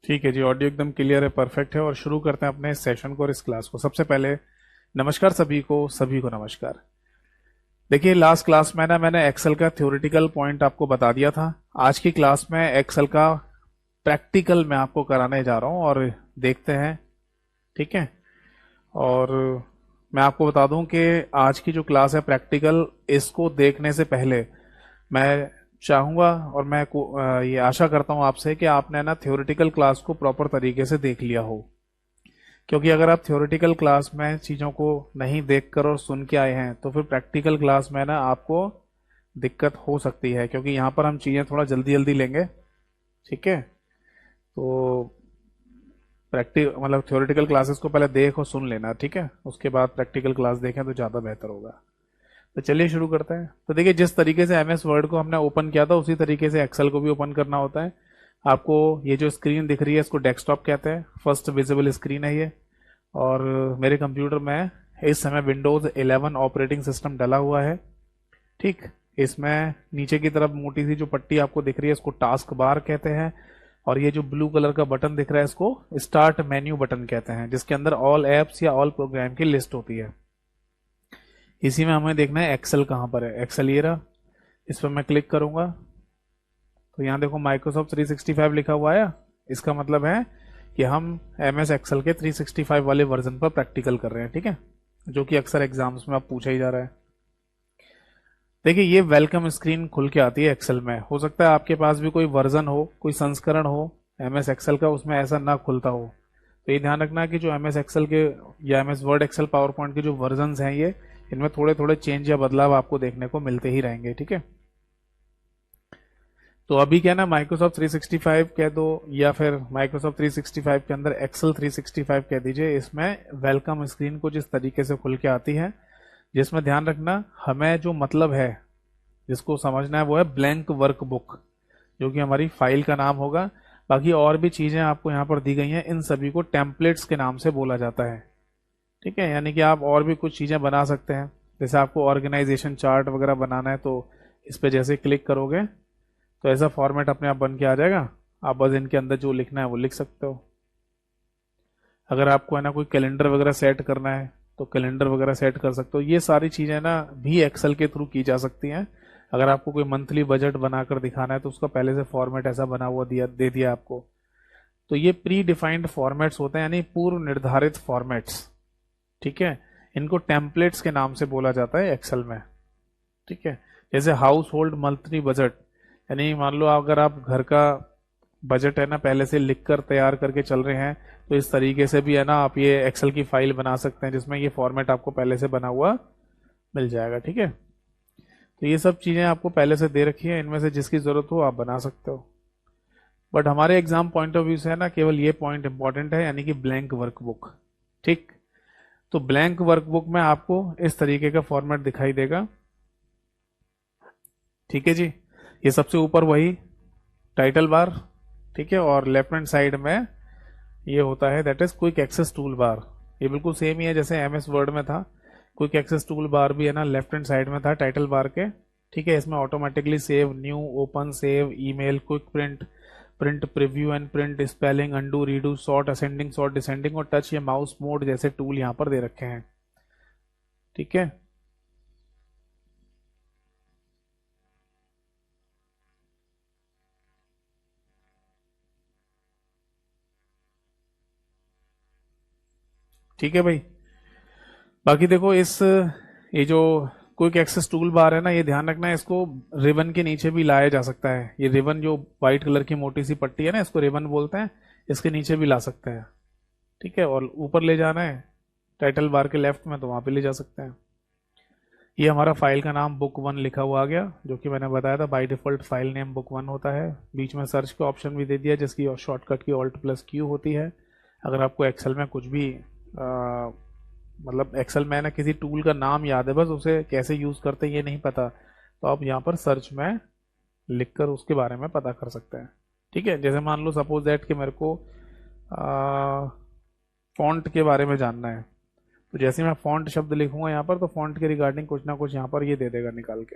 ठीक है जी। ऑडियो एकदम क्लियर है, परफेक्ट है। और शुरू करते हैं अपने इस सेशन को और इस क्लास को। सबसे पहले नमस्कार सभी को नमस्कार। देखिए, लास्ट क्लास में ना मैंने एक्सेल का थ्योरेटिकल पॉइंट आपको बता दिया था। आज की क्लास में एक्सेल का प्रैक्टिकल मैं आपको कराने जा रहा हूं और देखते हैं। ठीक है। और मैं आपको बता दूं कि आज की जो क्लास है प्रैक्टिकल, इसको देखने से पहले मैं चाहूंगा और ये आशा करता हूं आपसे कि आपने ना थ्योरेटिकल क्लास को प्रॉपर तरीके से देख लिया हो। क्योंकि अगर आप थ्योरेटिकल क्लास में चीज़ों को नहीं देखकर और सुन के आए हैं तो फिर प्रैक्टिकल क्लास में ना आपको दिक्कत हो सकती है, क्योंकि यहाँ पर हम चीज़ें थोड़ा जल्दी जल्दी लेंगे। ठीक है। तो मतलब थ्योरेटिकल क्लासेस को पहले देख और सुन लेना, ठीक है, उसके बाद प्रैक्टिकल क्लास देखें तो ज़्यादा बेहतर होगा। तो चलिए शुरू करते हैं। तो देखिए, जिस तरीके से एमएस वर्ड को हमने ओपन किया था उसी तरीके से एक्सेल को भी ओपन करना होता है। आपको ये जो स्क्रीन दिख रही है इसको डेस्कटॉप कहते हैं, फर्स्ट विजिबल स्क्रीन है ये। और मेरे कंप्यूटर में इस समय विंडोज 11 ऑपरेटिंग सिस्टम डला हुआ है। ठीक। इसमें नीचे की तरफ मोटी सी जो पट्टी आपको दिख रही है इसको टास्क बार कहते हैं। और ये जो ब्लू कलर का बटन दिख रहा है इसको स्टार्ट मेन्यू बटन कहते हैं, जिसके अंदर ऑल एप्स या ऑल प्रोग्राम की लिस्ट होती है। इसी में हमें देखना है एक्सेल कहाँ पर है। एक्सेल ये रहा, इस पर मैं क्लिक करूंगा तो यहाँ देखो माइक्रोसॉफ्ट 365 लिखा हुआ है। इसका मतलब है कि हम एम एस एक्सेल के 365 वाले वर्जन पर प्रैक्टिकल कर रहे हैं। ठीक है, जो कि अक्सर एग्जाम्स में आप पूछा ही जा रहा है। देखिए, ये वेलकम स्क्रीन खुल के आती है एक्सेल में। हो सकता है आपके पास भी कोई वर्जन हो, कोई संस्करण हो एम एस एक्सेल का, उसमें ऐसा ना खुलता हो। तो ये ध्यान रखना कि जो एम एस एक्सेल के या M S Word Excel PowerPoint के जो वर्जन हैं ये, इनमें थोड़े थोड़े चेंज या बदलाव आपको देखने को मिलते ही रहेंगे। ठीक है। तो अभी क्या ना, माइक्रोसॉफ्ट 365 कह दो या फिर माइक्रोसॉफ्ट 365 के अंदर एक्सेल 365 कह दीजिए। इसमें वेलकम स्क्रीन कुछ इस तरीके से खुल के आती है, जिसमें ध्यान रखना हमें जो मतलब है जिसको समझना है वो है ब्लैंक वर्कबुक, जो कि हमारी फाइल का नाम होगा। बाकी और भी चीजें आपको यहाँ पर दी गई हैं, इन सभी को टेम्पलेट्स के नाम से बोला जाता है। ठीक है, यानी कि आप और भी कुछ चीजें बना सकते हैं। जैसे आपको ऑर्गेनाइजेशन चार्ट वगैरह बनाना है तो इस पे जैसे क्लिक करोगे तो ऐसा फॉर्मेट अपने आप बन के आ जाएगा। आप बस इनके अंदर जो लिखना है वो लिख सकते हो। अगर आपको है ना कोई कैलेंडर वगैरह सेट करना है तो कैलेंडर वगैरह सेट कर सकते हो। ये सारी चीजें ना भी एक्सेल के थ्रू की जा सकती हैं। अगर आपको कोई मंथली बजट बनाकर दिखाना है तो उसका पहले से फॉर्मेट ऐसा बना हुआ दे दिया आपको। तो ये प्री डिफाइंड फॉर्मेट्स होते हैं, यानी पूर्व निर्धारित फॉर्मेट्स। ठीक है, इनको टेम्पलेट्स के नाम से बोला जाता है एक्सेल में। ठीक है। जैसे हाउस होल्ड मंथली बजट, यानी मान लो अगर आप घर का बजट है ना पहले से लिखकर तैयार करके चल रहे हैं तो इस तरीके से भी है ना आप ये एक्सेल की फाइल बना सकते हैं, जिसमें ये फॉर्मेट आपको पहले से बना हुआ मिल जाएगा। ठीक है। तो ये सब चीजें आपको पहले से दे रखी है, इनमें से जिसकी जरूरत हो आप बना सकते हो। बट हमारे एग्जाम पॉइंट ऑफ व्यू से है ना केवल ये पॉइंट इंपॉर्टेंट है, यानी कि ब्लैंक वर्कबुक। ठीक। तो ब्लैंक वर्कबुक में आपको इस तरीके का फॉर्मेट दिखाई देगा। ठीक है जी। ये सबसे ऊपर वही टाइटल बार, ठीक है, और लेफ्ट हैंड साइड में ये होता है that is quick access toolbar. ये बिल्कुल सेम ही है जैसे एमएस वर्ड में था। क्विक एक्सेस टूल बार भी है ना लेफ्ट हैंड साइड में था टाइटल बार के। ठीक है। इसमें automatically save, new, open, save, email, quick print, print preview and print, spelling, undo, redo, sort, ascending, sort, descending और टच या माउस मोड जैसे टूल यहाँ पर दे रखे हैं। ठीक है। ठीक है भाई। बाकी देखो ये जो क्विक एक्सेस टूल बार है ना, ये ध्यान रखना है इसको रिबन के नीचे भी लाया जा सकता है। ये रिबन जो व्हाइट कलर की मोटी सी पट्टी है ना, इसको रिबन बोलते हैं, इसके नीचे भी ला सकते हैं। ठीक है। और ऊपर ले जाना है टाइटल बार के लेफ्ट में तो वहां पे ले जा सकते हैं। ये हमारा फाइल का नाम बुक वन लिखा हुआ आ गया, जो कि मैंने बताया था by default file name book one होता है। बीच में सर्च का ऑप्शन भी दे दिया जिसकी शॉर्टकट की ऑल्ट प्लस क्यू होती है। अगर आपको एक्सेल में कुछ भी मतलब एक्सेल में ना किसी टूल का नाम याद है, बस उसे कैसे यूज करते हैं ये नहीं पता, तो आप यहाँ पर सर्च में लिखकर उसके बारे में पता कर सकते हैं। ठीक है। जैसे मान लो सपोज दैट कि मेरे को फॉन्ट के बारे में जानना है, तो जैसे ही मैं फॉन्ट शब्द लिखूंगा यहाँ पर तो फॉन्ट के रिगार्डिंग कुछ ना कुछ यहाँ पर ये दे देगा निकाल के।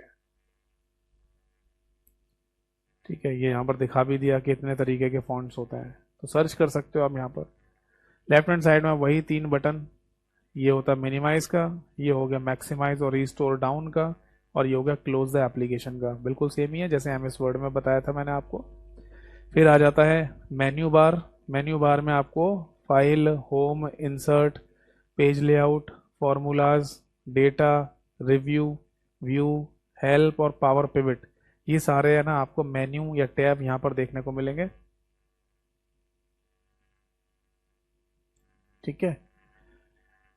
ठीक है। ये यहाँ पर दिखा भी दिया कि इतने तरीके के फॉन्ट्स होते हैं। तो सर्च कर सकते हो आप यहाँ पर। लेफ्ट हैंड साइड में वही 3 बटन, ये होता है मिनिमाइज का, ये हो गया मैक्सिमाइज और रिस्टोर डाउन का, और ये हो गया क्लोज द एप्लीकेशन का। बिल्कुल सेम ही है जैसे एमएस वर्ड में बताया था मैंने आपको। फिर आ जाता है मेन्यू बार। मेन्यू बार में आपको file, home, insert, page layout, formulas, data, review, view, help और पावर पिवट, ये सारे है ना आपको मेन्यू या टैब यहाँ पर देखने को मिलेंगे। ठीक है।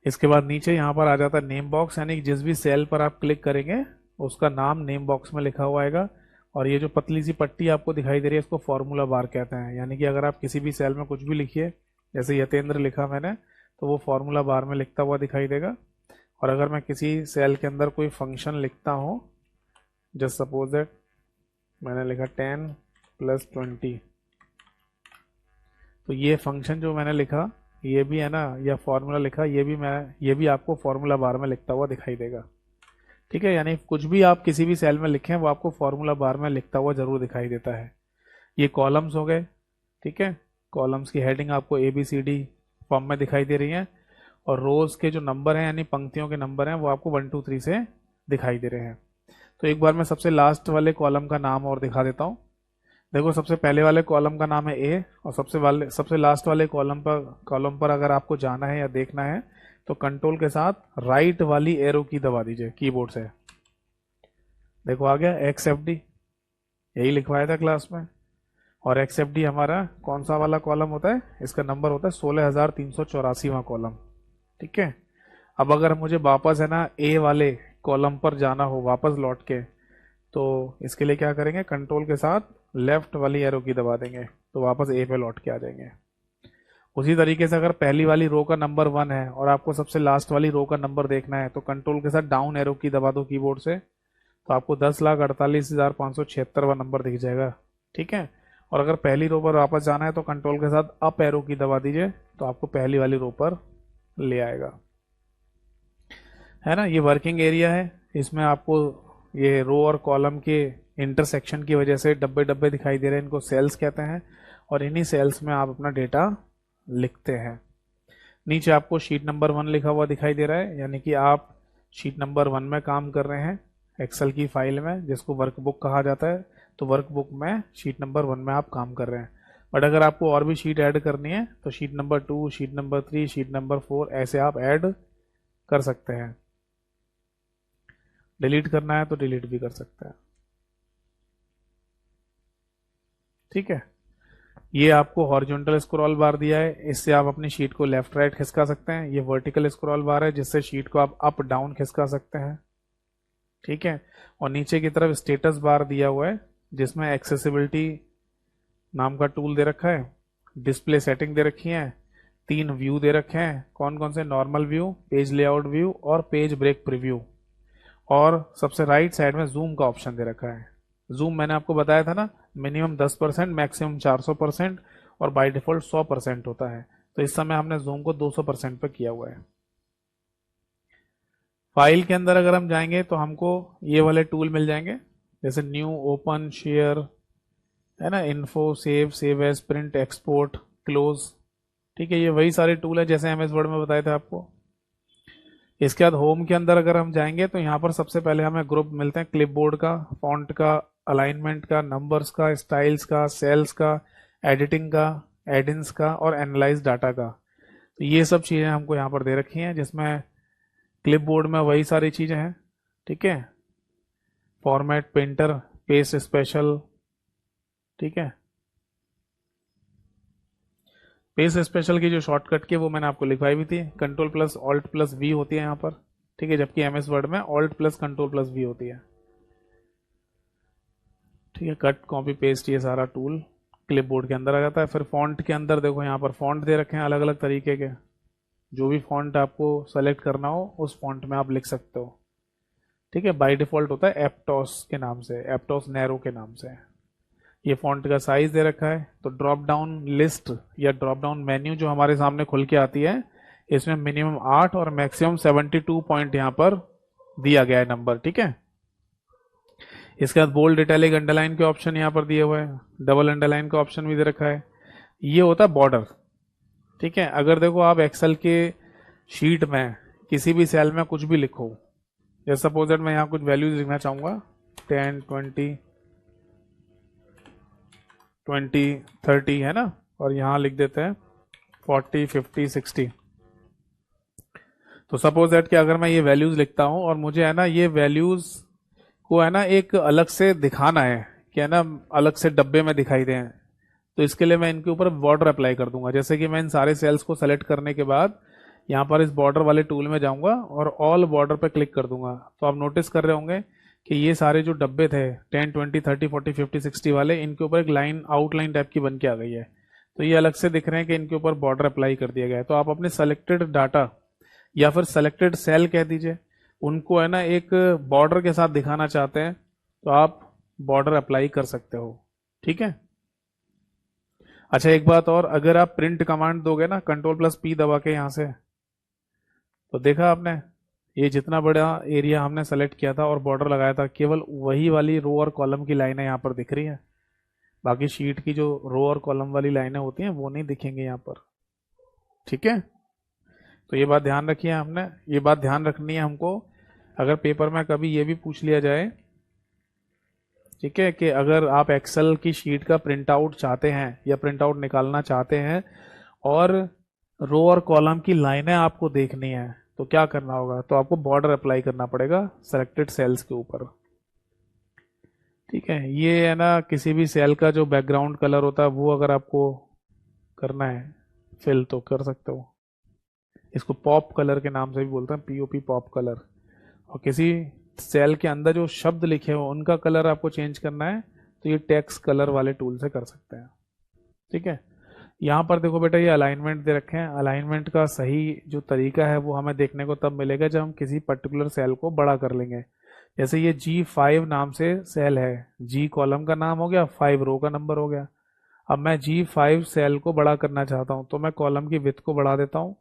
इसके बाद नीचे यहाँ पर आ जाता है नेम बॉक्स, यानी कि जिस भी सेल पर आप क्लिक करेंगे उसका नाम नेम बॉक्स में लिखा हुआ आएगा। और ये जो पतली सी पट्टी आपको दिखाई दे रही है इसको फॉर्मूला बार कहते हैं, यानी कि अगर आप किसी भी सेल में कुछ भी लिखिए, जैसे यतेंद्र लिखा मैंने, तो वो फॉर्मूला बार में लिखता हुआ दिखाई देगा। और अगर मैं किसी सेल के अंदर कोई फंक्शन लिखता हूँ, जस्ट सपोज दैट मैंने लिखा 10 + 20, तो ये फंक्शन जो मैंने लिखा ये भी है ना, या फॉर्मूला लिखा ये भी आपको फॉर्मूला बार में लिखता हुआ दिखाई देगा। ठीक है, यानी कुछ भी आप किसी भी सेल में लिखें वो आपको फॉर्मूला बार में लिखता हुआ जरूर दिखाई देता है। ये कॉलम्स हो गए। ठीक है, कॉलम्स की हेडिंग आपको ABCD फॉर्म में दिखाई दे रही है, और रोज के जो नंबर हैं यानी पंक्तियों के नंबर हैं वो आपको 1 2 3 से दिखाई दे रहे हैं। तो एक बार मैं सबसे लास्ट वाले कॉलम का नाम और दिखा देता हूँ। देखो, सबसे पहले वाले कॉलम का नाम है ए, और सबसे लास्ट वाले कॉलम पर अगर आपको जाना है या देखना है तो कंट्रोल के साथ राइट वाली एरो की दबा दीजिए कीबोर्ड से। देखो आ गया XFD, यही लिखवाया था क्लास में। और XFD हमारा कौन सा वाला कॉलम होता है, इसका नंबर होता है 16384वां कॉलम। ठीक है। अब अगर मुझे वापस है ना ए वाले कॉलम पर जाना हो वापस लौट के, तो इसके लिए क्या करेंगे, कंट्रोल के साथ लेफ्ट वाली एरो की दबा देंगे तो वापस ए पे लौट के आ जाएंगे। उसी तरीके से अगर पहली वाली रो का नंबर 1 है और आपको सबसे लास्ट वाली रो का नंबर देखना है तो कंट्रोल के साथ डाउन एरो की दबा दो कीबोर्ड से, तो आपको 10,48,576वां नंबर दिख जाएगा। ठीक है। और अगर पहली रो पर वापस जाना है तो कंट्रोल के साथ अप एरो की दबा दीजिए तो आपको पहली वाली रो पर ले आएगा। है ना, ये वर्किंग एरिया है। इसमें आपको ये रो और कॉलम के इंटरसेक्शन की वजह से डब्बे डब्बे दिखाई दे रहे हैं, इनको सेल्स कहते हैं, और इन्हीं सेल्स में आप अपना डेटा लिखते हैं। नीचे आपको शीट नंबर 1 लिखा हुआ दिखाई दे रहा है, यानी कि आप शीट नंबर 1 में काम कर रहे हैं एक्सेल की फाइल में, जिसको वर्कबुक कहा जाता है। तो वर्कबुक में शीट नंबर 1 में आप काम कर रहे हैं। बट अगर आपको और भी शीट ऐड करनी है तो sheet number 2, sheet number 3, sheet number 4 ऐसे आप ऐड कर सकते हैं। डिलीट करना है तो डिलीट भी कर सकते हैं। ठीक है। ये आपको हॉरिजॉन्टल स्क्रॉल बार दिया है, इससे आप अपनी शीट को लेफ्ट राइट खिसका सकते हैं। ये वर्टिकल स्क्रॉल बार है जिससे शीट को आप अप डाउन खिसका सकते हैं। ठीक है। और नीचे की तरफ स्टेटस बार दिया हुआ है जिसमें एक्सेसिबिलिटी नाम का टूल दे रखा है, डिस्प्ले सेटिंग दे रखी है, 3 व्यू दे रखे हैं। कौन कौन से, normal view, page layout view और पेज ब्रेक प्रीव्यू। और सबसे राइट साइड में जूम का ऑप्शन दे रखा है। जूम मैंने आपको बताया था ना, मिनिमम 10%, मैक्सिमम 400% और बाय डिफॉल्ट 100% होता है। तो इस समय हमने जूम को 200% पे किया हुआ है। फाइल के अंदर अगर हम जाएंगे तो हमको ये वाले टूल मिल जाएंगे, जैसे न्यू, ओपन, शेयर, है ना, info, save as, print, export, close. ठीक है, ये वही सारे टूल है जैसे एमएस वर्ड में बताए थे आपको। इसके बाद होम के अंदर अगर हम जाएंगे तो यहाँ पर सबसे पहले हमें ग्रुप मिलते हैं, क्लिपबोर्ड का, फॉन्ट का, अलाइनमेंट का, नंबर्स का, स्टाइल्स का, सेल्स का, एडिटिंग का, एडिंस का और एनालाइज डाटा का। तो ये सब चीज़ें हमको यहाँ पर दे रखी हैं, जिसमें क्लिपबोर्ड में वही सारी चीज़ें हैं। ठीक है, फॉर्मेट, पेंटर, पेस्ट स्पेशल। ठीक है, पेज स्पेशल की जो शॉर्टकट की वो मैंने आपको लिखवाई भी थी, Ctrl+Alt+V होती है यहाँ पर। ठीक है, जबकि एमएस वर्ड में Alt+Ctrl+V होती है। ठीक है, कट, कॉपी, पेस्ट, ये सारा टूल क्लिपबोर्ड के अंदर आ जाता है। फिर फॉन्ट के अंदर देखो यहाँ पर फॉन्ट दे रखे हैं अलग अलग तरीके के, जो भी फॉन्ट आपको सेलेक्ट करना हो उस फॉन्ट में आप लिख सकते हो। ठीक है, बाय डिफॉल्ट होता है एप्टॉस के नाम से, एप्टॉस नैरो के नाम से। ये फॉन्ट का साइज दे रखा है। तो ड्रॉप डाउन लिस्ट या ड्रॉप डाउन मेन्यू जो हमारे सामने खुल के आती है, इसमें मिनिमम 8 और मैक्सिमम 72 पॉइंट यहाँ पर दिया गया है नंबर। ठीक है, इसके बाद बोल्ड, इटैलिक, अंडरलाइन के ऑप्शन यहाँ पर दिए हुए हैं, डबल अंडरलाइन का ऑप्शन भी दे रखा है। ये होता है बॉर्डर। ठीक है, अगर देखो आप एक्सेल के शीट में किसी भी सेल में कुछ भी लिखो, जैसे सपोज दैट मैं यहाँ कुछ वैल्यूज लिखना चाहूंगा 10 20 20 30 है ना, और यहाँ लिख देते हैं 40 50 60। तो सपोज दैट कि अगर मैं ये वैल्यूज लिखता हूँ और मुझे है ना ये वैल्यूज को है ना एक अलग से दिखाना है कि है ना अलग से डब्बे में दिखाई दें, तो इसके लिए मैं इनके ऊपर बॉर्डर अप्लाई कर दूंगा। जैसे कि मैं इन सारे सेल्स को सेलेक्ट करने के बाद यहाँ पर इस बॉर्डर वाले टूल में जाऊंगा और ऑल बॉर्डर पे क्लिक कर दूंगा, तो आप नोटिस कर रहे होंगे कि ये सारे जो डब्बे थे 10 20 30 40 50 60 वाले, इनके ऊपर एक लाइन आउटलाइन टाइप की बन के आ गई है। तो ये अलग से दिख रहे हैं कि इनके ऊपर बॉर्डर अप्लाई कर दिया गया है। तो आप अपने सेलेक्टेड डाटा या फिर सेलेक्टेड सेल कह दीजिए, उनको है ना एक बॉर्डर के साथ दिखाना चाहते हैं तो आप बॉर्डर अप्लाई कर सकते हो। ठीक है। अच्छा एक बात और, अगर आप प्रिंट कमांड दोगे ना Ctrl+P दबा के यहाँ से, तो देखा आपने ये जितना बड़ा एरिया हमने सेलेक्ट किया था और बॉर्डर लगाया था, केवल वही वाली रो और कॉलम की लाइनें यहाँ पर दिख रही है। बाकी शीट की जो रो और कॉलम वाली लाइनें होती हैं वो नहीं दिखेंगे यहाँ पर। ठीक है, तो ये बात ध्यान रखिए, हमने ये बात ध्यान रखनी है हमको। अगर पेपर में कभी ये भी पूछ लिया जाए, ठीक है, कि अगर आप एक्सेल की शीट का प्रिंट आउट चाहते हैं या प्रिंट आउट निकालना चाहते हैं और रो और कॉलम की लाइनें आपको देखनी है, तो क्या करना होगा, तो आपको बॉर्डर अप्लाई करना पड़ेगा सेलेक्टेड सेल्स के ऊपर। ठीक है, ये है ना किसी भी सेल का जो बैकग्राउंड कलर होता है वो अगर आपको करना है फिल तो कर सकते हो। इसको पॉप कलर के नाम से भी बोलते हैं, पीओपी पॉप कलर। और किसी सेल के अंदर जो शब्द लिखे हो उनका कलर आपको चेंज करना है तो ये टेक्स्ट कलर वाले टूल से कर सकते हैं। ठीक है, यहाँ पर देखो बेटा ये अलाइनमेंट दे रखे हैं। अलाइनमेंट का सही जो तरीका है वो हमें देखने को तब मिलेगा जब हम किसी पर्टिकुलर सेल को बड़ा कर लेंगे। जैसे ये G5 नाम से सेल है, G कॉलम का नाम हो गया, 5 रो का नंबर हो गया। अब मैं G5 सेल को बड़ा करना चाहता हूँ तो मैं कॉलम की विड्थ को बढ़ा देता हूँ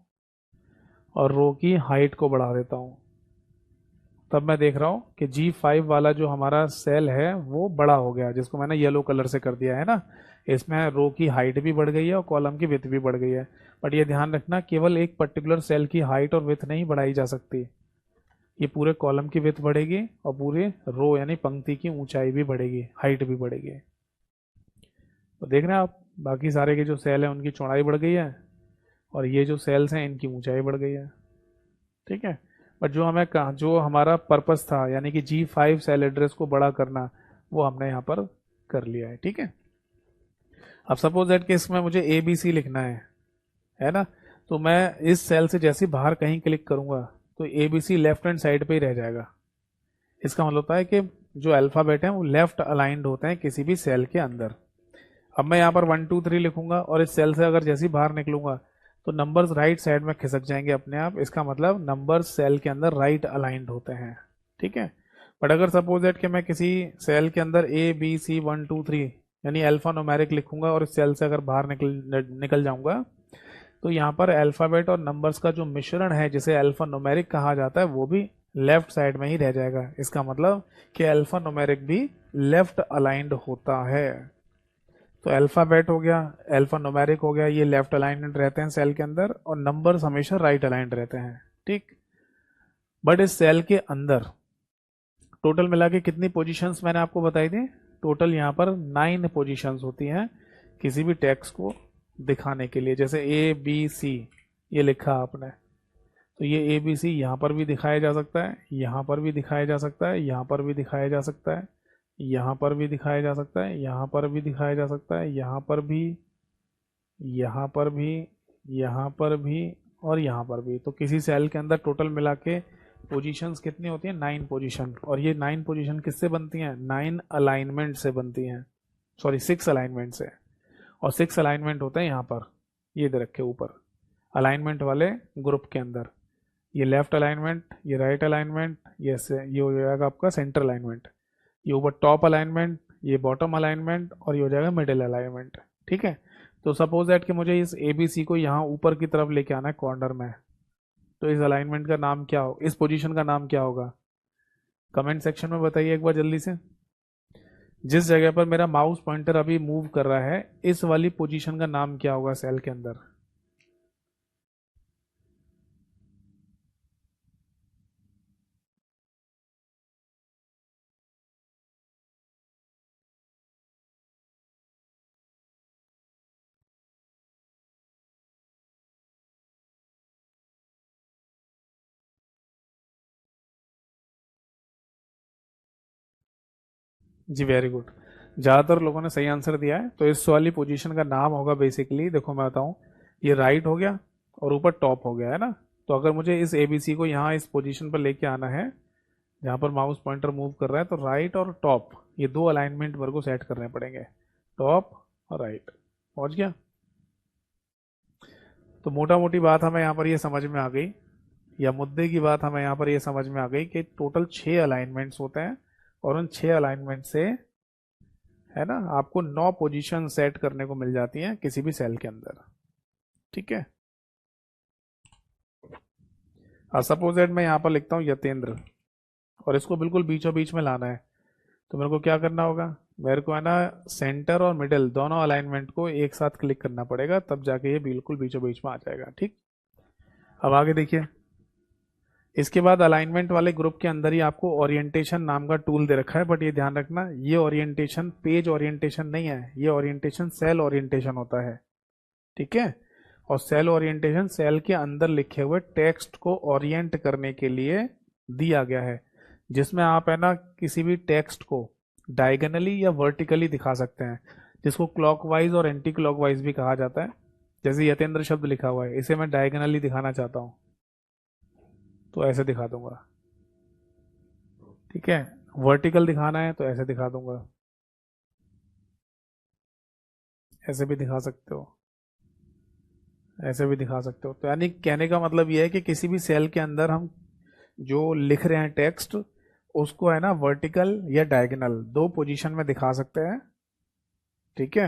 और रो की हाइट को बढ़ा देता हूँ। तब मैं देख रहा हूँ कि G5 वाला जो हमारा सेल है वो बड़ा हो गया, जिसको मैंने येलो कलर से कर दिया है ना। इसमें रो की हाइट भी बढ़ गई है और कॉलम की विड्थ भी बढ़ गई है। बट ये ध्यान रखना, केवल एक पर्टिकुलर सेल की हाइट और विड्थ नहीं बढ़ाई जा सकती, ये पूरे कॉलम की विड्थ बढ़ेगी और पूरे रो यानी पंक्ति की ऊंचाई भी बढ़ेगी, हाइट भी बढ़ेगी। तो देख रहे हैं आप, बाकी सारे के जो सेल हैं उनकी चौड़ाई बढ़ गई है और ये जो सेल्स हैं इनकी ऊंचाई बढ़ गई है। ठीक है, बट जो हमें कहा, जो हमारा पर्पस था यानी कि G5 सेल एड्रेस को बड़ा करना, वो हमने यहाँ पर कर लिया है। ठीक है, अब सपोज दैट कि इसमें मुझे ABC लिखना है ना, तो मैं इस सेल से जैसे बाहर कहीं क्लिक करूंगा तो ABC लेफ्ट हैंड साइड पे ही रह जाएगा। इसका मतलब होता है कि जो अल्फाबेट हैं वो लेफ्ट अलाइंड होते हैं किसी भी सेल के अंदर। अब मैं यहाँ पर 1 2 3 लिखूंगा और इस सेल से अगर जैसे ही बाहर निकलूंगा तो नंबर्स राइट साइड में खिसक जाएंगे अपने आप। इसका मतलब नंबर्स सेल के अंदर राइट अलाइंड होते हैं। ठीक है, बट अगर सपोज दैट कि मैं किसी सेल के अंदर ABC 1 2 3 यानी अल्फा न्यूमेरिक लिखूंगा और इस सेल से अगर बाहर निकल जाऊंगा तो यहाँ पर अल्फाबेट और नंबर्स का जो मिश्रण है जिसे अल्फा न्यूमेरिक कहा जाता है वो भी लेफ्ट साइड में ही रह जाएगा। इसका मतलब कि अल्फा न्यूमेरिक भी लेफ्ट अलाइंड होता है। तो अल्फाबेट हो गया, अल्फा न्यूमेरिक हो गया, ये लेफ्ट अलाइंड रहते हैं सेल के अंदर और नंबर्स हमेशा राइट अलाइंड रहते हैं। ठीक, बट इस सेल के अंदर टोटल मिला के कितनी पोजीशंस मैंने आपको बताई थी, टोटल यहाँ पर 9 पोजीशंस होती हैं किसी भी टेक्स्ट को दिखाने के लिए। जैसे ABC ये लिखा आपने, तो ये ABC यहाँ पर भी दिखाया जा सकता है, यहाँ पर भी दिखाया जा सकता है, यहाँ पर भी दिखाया जा सकता है, यहाँ पर भी दिखाया जा सकता है, यहाँ पर भी दिखाया जा सकता है, यहाँ पर भी, यहाँ पर भी, यहाँ पर भी और यहाँ पर भी। तो किसी सेल के अंदर टोटल मिला के पोजीशंस कितनी होती हैं, 9 पोजीशन। और ये 9 पोजीशन किससे बनती हैं, 9 अलाइनमेंट से बनती हैं, सॉरी 6 अलाइनमेंट से। और 6 अलाइनमेंट होते हैं यहाँ पर, ये दे रखे ऊपर अलाइनमेंट वाले ग्रुप के अंदर। ये लेफ्ट अलाइनमेंट, ये राइट अलाइनमेंट, ये हो जाएगा आपका सेंटर अलाइनमेंट, ये ऊपर टॉप अलाइनमेंट, ये बॉटम अलाइनमेंट और ये हो जाएगा मिडिल अलाइनमेंट। ठीक है, तो सपोज दैट कि मुझे इस ABC को यहाँ ऊपर की तरफ लेके आना है कॉर्नर में, तो इस अलाइनमेंट का नाम क्या हो, इस पोजीशन का नाम क्या होगा, कमेंट सेक्शन में बताइए एक बार जल्दी से। जिस जगह पर मेरा माउस पॉइंटर अभी मूव कर रहा है, इस वाली पोजीशन का नाम क्या होगा सेल के अंदर? जी वेरी गुड। ज़्यादातर लोगों ने सही आंसर दिया है। तो इस वाली पोजीशन का नाम होगा बेसिकली, देखो मैं बताऊं, ये राइट हो गया और ऊपर टॉप हो गया है ना। तो अगर मुझे इस एबीसी को यहाँ इस पोजीशन पर लेके आना है जहाँ पर माउस पॉइंटर मूव कर रहा है, तो राइट और टॉप ये दो अलाइनमेंट मेरे को सेट करने पड़ेंगे, टॉप और राइट। पहुँच गया? तो मोटा मोटी बात हमें यहाँ पर ये समझ में आ गई, या मुद्दे की बात हमें यहाँ पर ये समझ में आ गई कि टोटल 6 अलाइनमेंट्स होते हैं, और उन 6 अलाइनमेंट से, है ना, आपको 9 पोजीशन सेट करने को मिल जाती हैं किसी भी सेल के अंदर। ठीक है। सपोज दैट मैं यहाँ पर लिखता हूँ यतेंद्र, और इसको बिल्कुल बीचों बीच में लाना है। तो मेरे को क्या करना होगा? मेरे को है ना सेंटर और मिडिल दोनों अलाइनमेंट को एक साथ क्लिक करना पड़ेगा, तब जाके ये बिल्कुल बीचों बीच में आ जाएगा। ठीक। अब आगे देखिए, इसके बाद अलाइनमेंट वाले ग्रुप के अंदर ही आपको ओरिएंटेशन नाम का टूल दे रखा है, बट ये ध्यान रखना, ये ओरिएंटेशन पेज ओरिएंटेशन नहीं है, ये ओरिएंटेशन सेल ओरिएंटेशन होता है। ठीक है। और सेल ओरिएंटेशन सेल के अंदर लिखे हुए टेक्स्ट को ओरिएंट करने के लिए दिया गया है, जिसमें आप है ना किसी भी टेक्स्ट को डायगोनली या वर्टिकली दिखा सकते हैं, जिसको क्लॉकवाइज और एंटी क्लॉकवाइज भी कहा जाता है। जैसे यतेंद्र शब्द लिखा हुआ है, इसे मैं डायगोनली दिखाना चाहता हूँ तो ऐसे दिखा दूंगा। ठीक है। वर्टिकल दिखाना है तो ऐसे दिखा दूंगा, ऐसे भी दिखा सकते हो, ऐसे भी दिखा सकते हो। तो यानी कहने का मतलब यह है कि किसी भी सेल के अंदर हम जो लिख रहे हैं टेक्स्ट, उसको है ना वर्टिकल या डायगोनल दो पोजीशन में दिखा सकते हैं। ठीक है।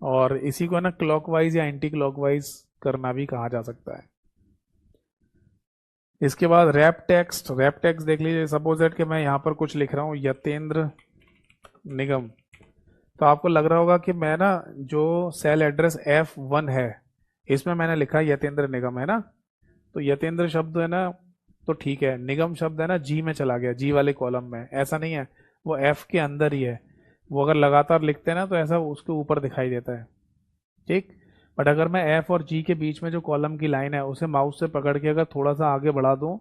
और इसी को है ना क्लॉकवाइज या एंटी क्लॉकवाइज करना भी कहा जा सकता है। इसके बाद रैप टेक्स्ट। रैप टेक्स्ट देख लीजिए, सपोज दैट कि मैं यहाँ पर कुछ लिख रहा हूँ यतेंद्र निगम, तो आपको लग रहा होगा कि मैं ना जो सेल एड्रेस F1 है, इसमें मैंने लिखा यतेंद्र निगम, है ना। तो यतेंद्र शब्द है ना, तो ठीक है, निगम शब्द है ना जी में चला गया, जी वाले कॉलम में। ऐसा नहीं है, वो एफ के अंदर ही है। वो अगर लगातार लिखते हैं ना तो ऐसा उसके ऊपर दिखाई देता है। ठीक। बट अगर मैं एफ और जी के बीच में जो कॉलम की लाइन है उसे माउस से पकड़ के अगर थोड़ा सा आगे बढ़ा दूं,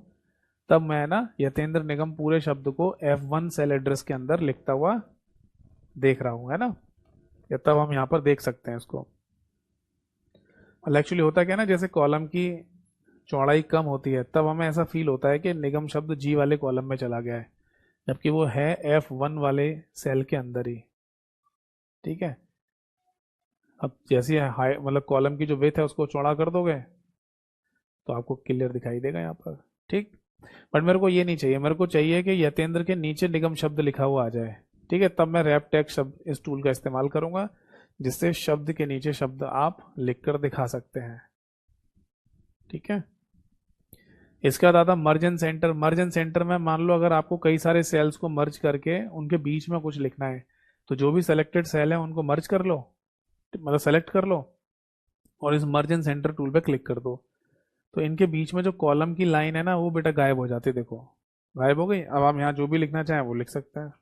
तब मैं ना यतेंद्र निगम पूरे शब्द को F1 सेल एड्रेस के अंदर लिखता हुआ देख रहा हूं, है ना। या तब हम यहाँ पर देख सकते हैं इसको। एक्चुअली होता क्या है ना, जैसे कॉलम की चौड़ाई कम होती है तब हमें ऐसा फील होता है कि निगम शब्द जी वाले कॉलम में चला गया है, जबकि वो है F1 वाले सेल के अंदर ही। ठीक है। अब जैसे हाई मतलब कॉलम की जो विड्थ है उसको चौड़ा कर दोगे तो आपको क्लियर दिखाई देगा यहाँ पर। ठीक। बट मेरे को ये नहीं चाहिए, मेरे को चाहिए कि यतेंद्र के नीचे निगम शब्द लिखा हुआ आ जाए। ठीक है। तब मैं रैप टेक्स्ट शब्द इस टूल का इस्तेमाल करूंगा, जिससे शब्द के नीचे शब्द आप लिखकर दिखा सकते हैं। ठीक है। इसका दादा मर्जन सेंटर। मर्जन सेंटर में मान लो अगर आपको कई सारे सेल्स को मर्ज करके उनके बीच में कुछ लिखना है, तो जो भी सेलेक्टेड सेल है उनको मर्ज कर लो, मतलब सेलेक्ट कर लो, और इस मर्जन सेंटर टूल पे क्लिक कर दो। तो इनके बीच में जो कॉलम की लाइन है ना वो बेटा गायब हो जाती है, देखो गायब हो गई। अब हम यहाँ जो भी लिखना चाहें वो लिख सकते हैं।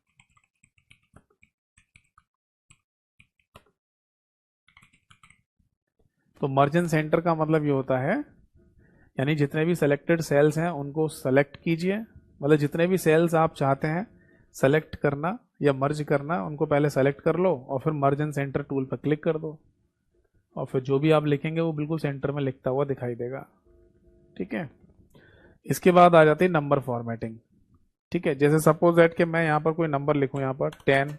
तो मर्जन सेंटर का मतलब ये होता है, यानी जितने भी सेलेक्टेड सेल्स हैं उनको सेलेक्ट कीजिए, मतलब जितने भी सेल्स आप चाहते हैं सेलेक्ट करना या मर्ज करना, उनको पहले सेलेक्ट कर लो और फिर मर्ज एंड सेंटर टूल पर क्लिक कर दो, और फिर जो भी आप लिखेंगे वो बिल्कुल सेंटर में लिखता हुआ दिखाई देगा। ठीक है। इसके बाद आ जाती है नंबर फॉर्मेटिंग। ठीक है। जैसे सपोज दैट कि मैं यहाँ पर कोई नंबर लिखूँ, यहाँ पर 10,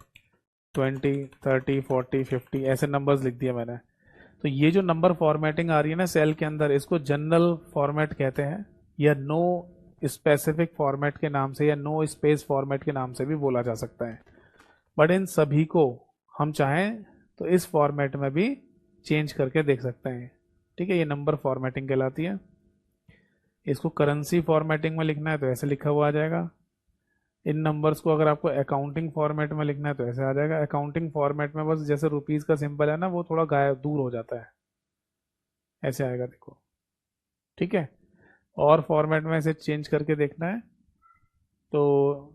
20, 30, 40, 50 ऐसे नंबर्स लिख दिया मैंने। तो ये जो नंबर फॉर्मेटिंग आ रही है ना सेल के अंदर, इसको जनरल फॉर्मेट कहते हैं, या नो स्पेसिफिक फॉर्मेट के नाम से या नो स्पेस फॉर्मेट के नाम से भी बोला जा सकता है। बट इन सभी को हम चाहें तो इस फॉर्मेट में भी चेंज करके देख सकते हैं। ठीक है। ये नंबर फॉर्मेटिंग कहलाती है। इसको करेंसी फॉर्मेटिंग में लिखना है तो ऐसे लिखा हुआ आ जाएगा, इन नंबर्स को अगर आपको अकाउंटिंग फॉर्मेट में लिखना है तो ऐसे आ जाएगा। अकाउंटिंग फॉर्मेट में बस जैसे रुपीज का सिंबल है ना, वो थोड़ा गायब दूर हो जाता है, ऐसे आएगा देखो। ठीक है, और फॉर्मेट में ऐसे चेंज करके देखना है तो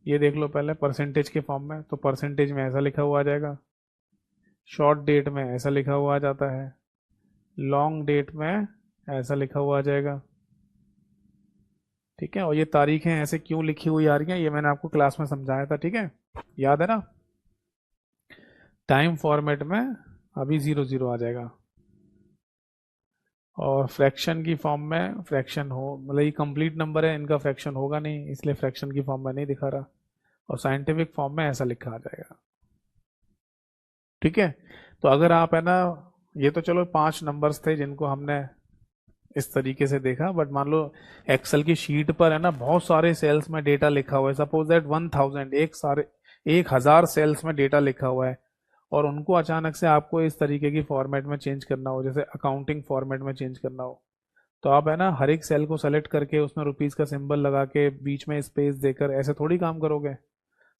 ये देख लो पहले परसेंटेज के फॉर्म में, तो परसेंटेज में ऐसा लिखा हुआ आ जाएगा, शॉर्ट डेट में ऐसा लिखा हुआ आ जाता है, लॉन्ग डेट में ऐसा लिखा हुआ आ जाएगा। ठीक है, और ये तारीखें ऐसे क्यों लिखी हुई आ रही हैं ये मैंने आपको क्लास में समझाया था, ठीक है, याद है ना। टाइम फॉर्मेट में अभी 00 आ जाएगा, और फ्रैक्शन की फॉर्म में फ्रैक्शन हो, मतलब ये कंप्लीट नंबर है, इनका फ्रैक्शन होगा नहीं इसलिए फ्रैक्शन की फॉर्म में नहीं दिखा रहा, और साइंटिफिक फॉर्म में ऐसा लिखा आ जाएगा। ठीक है, तो अगर आप है ना, ये तो चलो 5 नंबर्स थे जिनको हमने इस तरीके से देखा, बट मान लो एक्सेल की शीट पर है ना बहुत सारे सेल्स में डेटा लिखा हुआ है, सपोज दैट 1000 1000 सेल्स में डेटा लिखा हुआ है, और उनको अचानक से आपको इस तरीके की फॉर्मेट में चेंज करना हो, जैसे अकाउंटिंग फॉर्मेट में चेंज करना हो, तो आप है ना हर एक सेल को सेलेक्ट करके उसमें रुपीज का सिंबल लगा के बीच में स्पेस देकर ऐसे थोड़ी काम करोगे।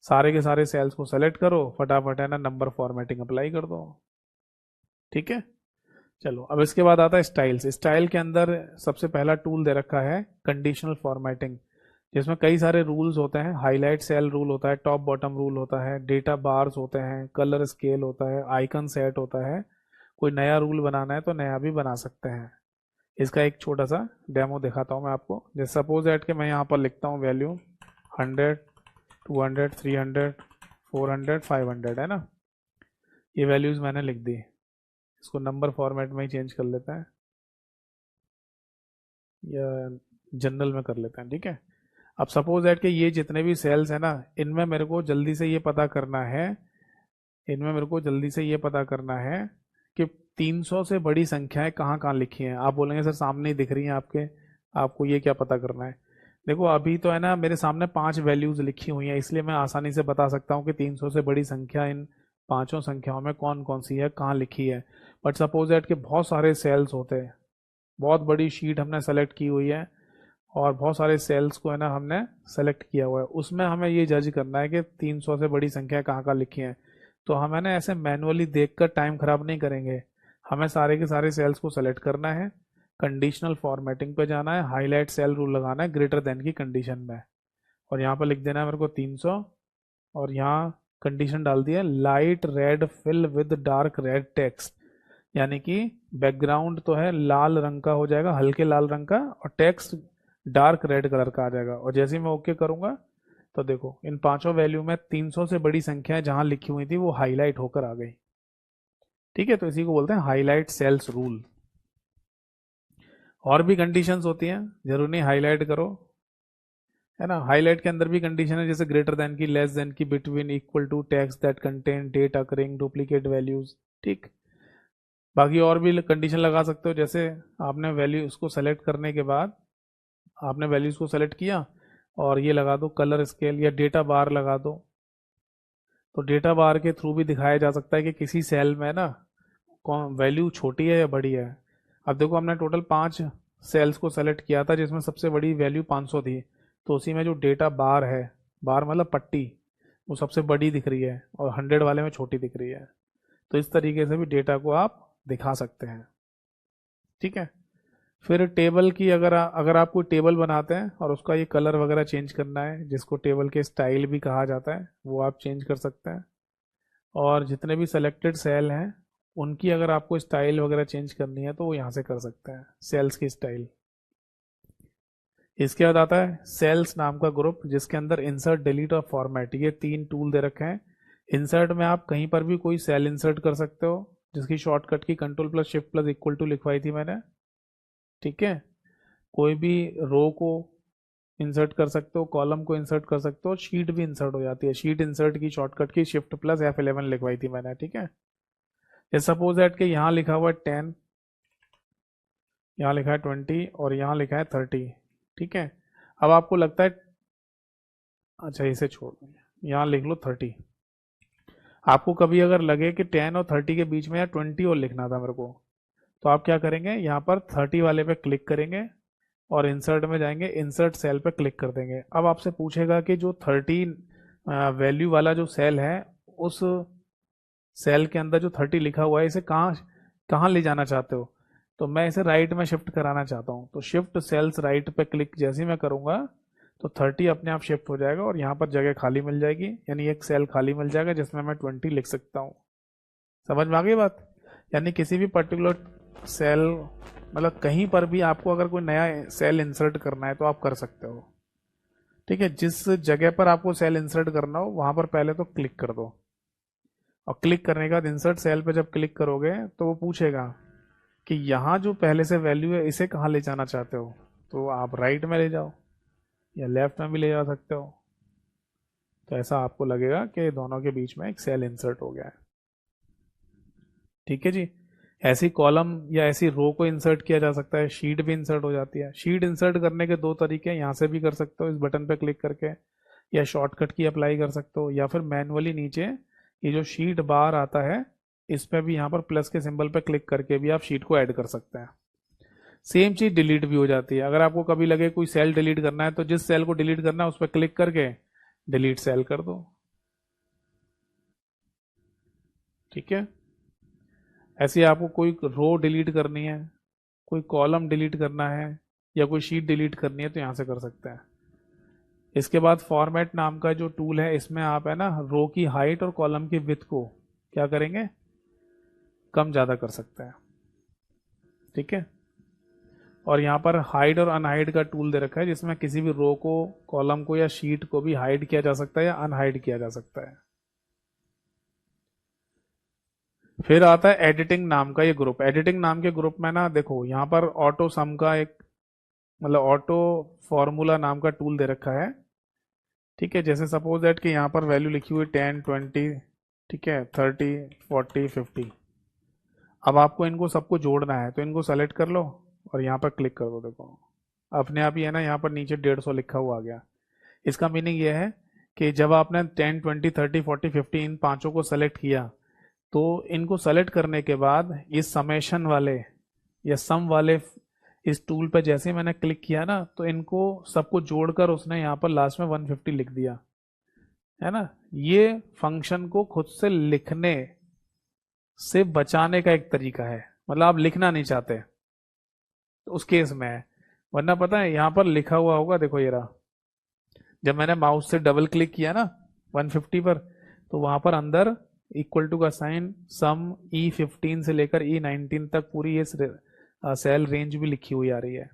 सारे के सारे सेल्स को सेलेक्ट करो, फटाफट है ना नंबर फॉर्मेटिंग अप्लाई कर दो। ठीक है, चलो अब इसके बाद आता है स्टाइल्स। स्टाइल के अंदर सबसे पहला टूल दे रखा है कंडीशनल फॉर्मेटिंग, जिसमें कई सारे रूल्स होते हैं। हाईलाइट सेल रूल होता है, टॉप बॉटम रूल होता है, डेटा बार्स होते हैं, कलर स्केल होता है, आइकन सेट होता है। कोई नया रूल बनाना है तो नया भी बना सकते हैं। इसका एक छोटा सा डेमो दिखाता हूँ मैं आपको। जैसे सपोज एट के मैं यहाँ पर लिखता हूँ वैल्यू 100, 200, 300, 400, 500 है ना, ये वैल्यूज मैंने लिख दी। इसको नंबर फॉर्मेट में ही चेंज कर लेते हैं, या जनरल में कर लेते हैं। ठीक है, अब सपोज दैट कि ये जितने भी सेल्स हैं ना, इनमें मेरे को जल्दी से ये पता करना है, इनमें मेरे को जल्दी से ये पता करना है कि 300 से बड़ी संख्याएं कहाँ कहाँ लिखी हैं। आप बोलेंगे सर सामने ही दिख रही हैं आपके, आपको ये क्या पता करना है। देखो अभी तो है ना मेरे सामने 5 वैल्यूज लिखी हुई हैं, इसलिए मैं आसानी से बता सकता हूँ कि 300 से बड़ी संख्या इन पांचों संख्याओं में कौन कौन सी है, कहाँ लिखी है। बट सपोज दैट कि बहुत सारे सेल्स होते हैं, बहुत बड़ी शीट हमने सेलेक्ट की हुई है, और बहुत सारे सेल्स को है ना हमने सेलेक्ट किया हुआ है, उसमें हमें ये जज करना है कि 300 से बड़ी संख्या कहाँ कहाँ लिखी है। तो हमें ना ऐसे मैनुअली देखकर टाइम खराब नहीं करेंगे, हमें सारे के सारे सेल्स को सेलेक्ट करना है, कंडीशनल फॉर्मेटिंग पे जाना है, हाईलाइट सेल रूल लगाना है ग्रेटर देन की कंडीशन में, और यहाँ पर लिख देना है मेरे को 300, और यहाँ कंडीशन डाल दिया light red fill with dark red text, यानी कि बैकग्राउंड तो है लाल रंग का हो जाएगा, हल्के लाल रंग का, और टेक्स्ट डार्क रेड कलर का आ जाएगा। और जैसे ही मैं ओके करूंगा तो देखो इन पांचों वैल्यू में 300 से बड़ी संख्या जहां लिखी हुई थी वो हाईलाइट होकर आ गई। ठीक है, तो इसी को बोलते हैं हाईलाइट सेल्स रूल। और भी कंडीशंस होती हैं, जरूर नहीं हाईलाइट करो, है ना। हाईलाइट के अंदर भी कंडीशन है, जैसे ग्रेटर देन की, लेस देन की, between, equal to, text that contain date occurring, duplicate values. ठीक, बाकी और भी कंडीशन लगा सकते हो, जैसे आपने वैल्यू उसको सेलेक्ट करने के बाद आपने वैल्यूज को सेलेक्ट किया, और ये लगा दो कलर स्केल या डेटा बार लगा दो। तो डेटा बार के थ्रू भी दिखाया जा सकता है कि किसी सेल में ना कौन वैल्यू छोटी है या बड़ी है। अब देखो हमने टोटल 5 सेल्स को सेलेक्ट किया था जिसमें सबसे बड़ी वैल्यू 500 थी, तो उसी में जो डेटा बार है, बार मतलब पट्टी, वो सबसे बड़ी दिख रही है और 100 वाले में छोटी दिख रही है। तो इस तरीके से भी डेटा को आप दिखा सकते हैं। ठीक है, फिर टेबल की, अगर आप कोई टेबल बनाते हैं और उसका ये कलर वगैरह चेंज करना है, जिसको टेबल के स्टाइल भी कहा जाता है, वो आप चेंज कर सकते हैं। और जितने भी सेलेक्टेड सेल हैं उनकी अगर आपको स्टाइल वगैरह चेंज करनी है तो वो यहाँ से कर सकते हैं, सेल्स की स्टाइल। इसके बाद आता है सेल्स नाम का ग्रुप, जिसके अंदर इंसर्ट, डिलीट और फॉर्मेट, ये 3 टूल दे रखे हैं। इंसर्ट में आप कहीं पर भी कोई सेल इंसर्ट कर सकते हो, जिसकी शॉर्टकट की control plus shift plus equal to लिखवाई थी मैंने। ठीक है, कोई भी रो को इंसर्ट कर सकते हो, कॉलम को इंसर्ट कर सकते हो, शीट भी इंसर्ट हो जाती है। शीट इंसर्ट की शॉर्टकट की शिफ्ट प्लस F11 लिखवाई थी मैंने। ठीक है, जैसे सपोज दैट कि यहाँ लिखा हुआ है 10, यहाँ लिखा है 20 और यहाँ लिखा है 30। ठीक है, अब आपको लगता है, अच्छा इसे छोड़ दो, यहाँ लिख लो 30। आपको कभी अगर लगे कि 10 और 30 के बीच में या 20 और लिखना था मेरे को, तो आप क्या करेंगे, यहाँ पर 30 वाले पे क्लिक करेंगे, और इंसर्ट में जाएंगे, इंसर्ट सेल पे क्लिक कर देंगे। अब आपसे पूछेगा कि जो 30 वैल्यू वाला जो सेल है, उस सेल के अंदर जो 30 लिखा हुआ है, इसे कहाँ कहाँ ले जाना चाहते हो? तो मैं इसे राइट में शिफ्ट कराना चाहता हूँ, तो शिफ्ट सेल्स राइट पे क्लिक जैसे ही मैं करूंगा तो 30 अपने आप शिफ्ट हो जाएगा और यहाँ पर जगह खाली मिल जाएगी, यानी एक सेल खाली मिल जाएगा जिसमें मैं 20 लिख सकता हूँ। समझ में आ गई बात? यानी किसी भी पर्टिकुलर सेल, मतलब कहीं पर भी आपको अगर कोई नया सेल इंसर्ट करना है तो आप कर सकते हो। ठीक है, जिस जगह पर आपको सेल इंसर्ट करना हो वहां पर पहले तो क्लिक कर दो, और क्लिक करने के बाद इंसर्ट सेल पे जब क्लिक करोगे तो वो पूछेगा कि यहाँ जो पहले से वैल्यू है इसे कहाँ ले जाना चाहते हो, तो आप राइट में ले जाओ या लेफ्ट में भी ले जा सकते हो। तो ऐसा आपको लगेगा कि दोनों के बीच में एक सेल इंसर्ट हो गया है। ठीक है जी। ऐसी कॉलम या ऐसी रो को इंसर्ट किया जा सकता है, शीट भी इंसर्ट हो जाती है। शीट इंसर्ट करने के दो तरीके हैं, यहाँ से भी कर सकते हो इस बटन पे क्लिक करके, या शॉर्टकट की अप्लाई कर सकते हो, या फिर मैनुअली नीचे ये जो शीट बार आता है इस पे भी यहाँ पर प्लस के सिंबल पे क्लिक करके भी आप शीट को ऐड कर सकते हैं। सेम चीज डिलीट भी हो जाती है। अगर आपको कभी लगे कोई सेल डिलीट करना है तो जिस सेल को डिलीट करना है उस पर क्लिक करके डिलीट सेल कर दो। ठीक है। ऐसे आपको कोई रो डिलीट करनी है, कोई कॉलम डिलीट करना है, या कोई शीट डिलीट करनी है तो यहाँ से कर सकते हैं। इसके बाद फॉर्मेट नाम का जो टूल है, इसमें आप है ना रो की हाइट और कॉलम की विड्थ को क्या करेंगे, कम ज़्यादा कर सकते हैं। ठीक है। और यहाँ पर हाइड और अनहाइड का टूल दे रखा है, जिसमें किसी भी रो को, कॉलम को या शीट को भी हाइड किया जा सकता है या अनहाइड किया जा सकता है। फिर आता है एडिटिंग नाम का ये ग्रुप। एडिटिंग नाम के ग्रुप में ना देखो, यहाँ पर ऑटो सम का एक, मतलब ऑटो फॉर्मूला नाम का टूल दे रखा है। ठीक है, जैसे सपोज दैट कि यहाँ पर वैल्यू लिखी हुई 10, 20, ठीक है, 30, 40, 50। अब आपको इनको सबको जोड़ना है तो इनको सेलेक्ट कर लो और यहाँ पर क्लिक कर दो। देखो अपने आप ही है ना, यहाँ पर नीचे 150 लिखा हुआ आ गया। इसका मीनिंग ये है कि जब आपने 10, 20, 30, 40, 50 इन पांचों को सेलेक्ट किया, तो इनको सेलेक्ट करने के बाद इस समेशन वाले या सम वाले इस टूल पर जैसे ही मैंने क्लिक किया ना, तो इनको सबको जोड़कर उसने यहाँ पर लास्ट में 150 लिख दिया है ना। ये फंक्शन को खुद से लिखने से बचाने का एक तरीका है, मतलब आप लिखना नहीं चाहते तो उस केस में है। वरना पता है यहाँ पर लिखा हुआ होगा, देखो ये रहा, जब मैंने माउस से डबल क्लिक किया ना 150 पर, तो वहां पर अंदर इक्वल टू का साइन, सम E15 से लेकर E19 तक पूरी ये सेल रेंज भी लिखी हुई आ रही है।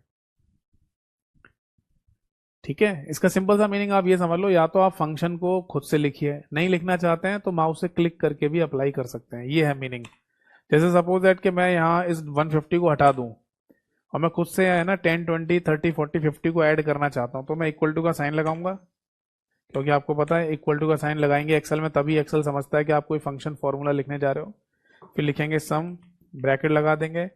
ठीक है, इसका सिंपल सा मीनिंग आप ये समझ लो, या तो आप फंक्शन को खुद से लिखिए, नहीं लिखना चाहते हैं तो माउस से क्लिक करके भी अप्लाई कर सकते हैं, ये है मीनिंग। जैसे सपोज दैट कि मैं यहाँ इस 150 को हटा दूं और मैं खुद से है ना 10, 20, 30, 40, 50 को ऐड करना चाहता हूँ, तो मैं इक्वल टू का साइन लगाऊंगा, क्योंकि आपको पता है इक्वल टू का साइन लगाएंगे एक्सेल में तभी एक्सेल समझता है कि आप कोई फंक्शन फॉर्मूला लिखने जा रहे हो। फिर लिखेंगे सम, ब्रैकेट लगा देंगे,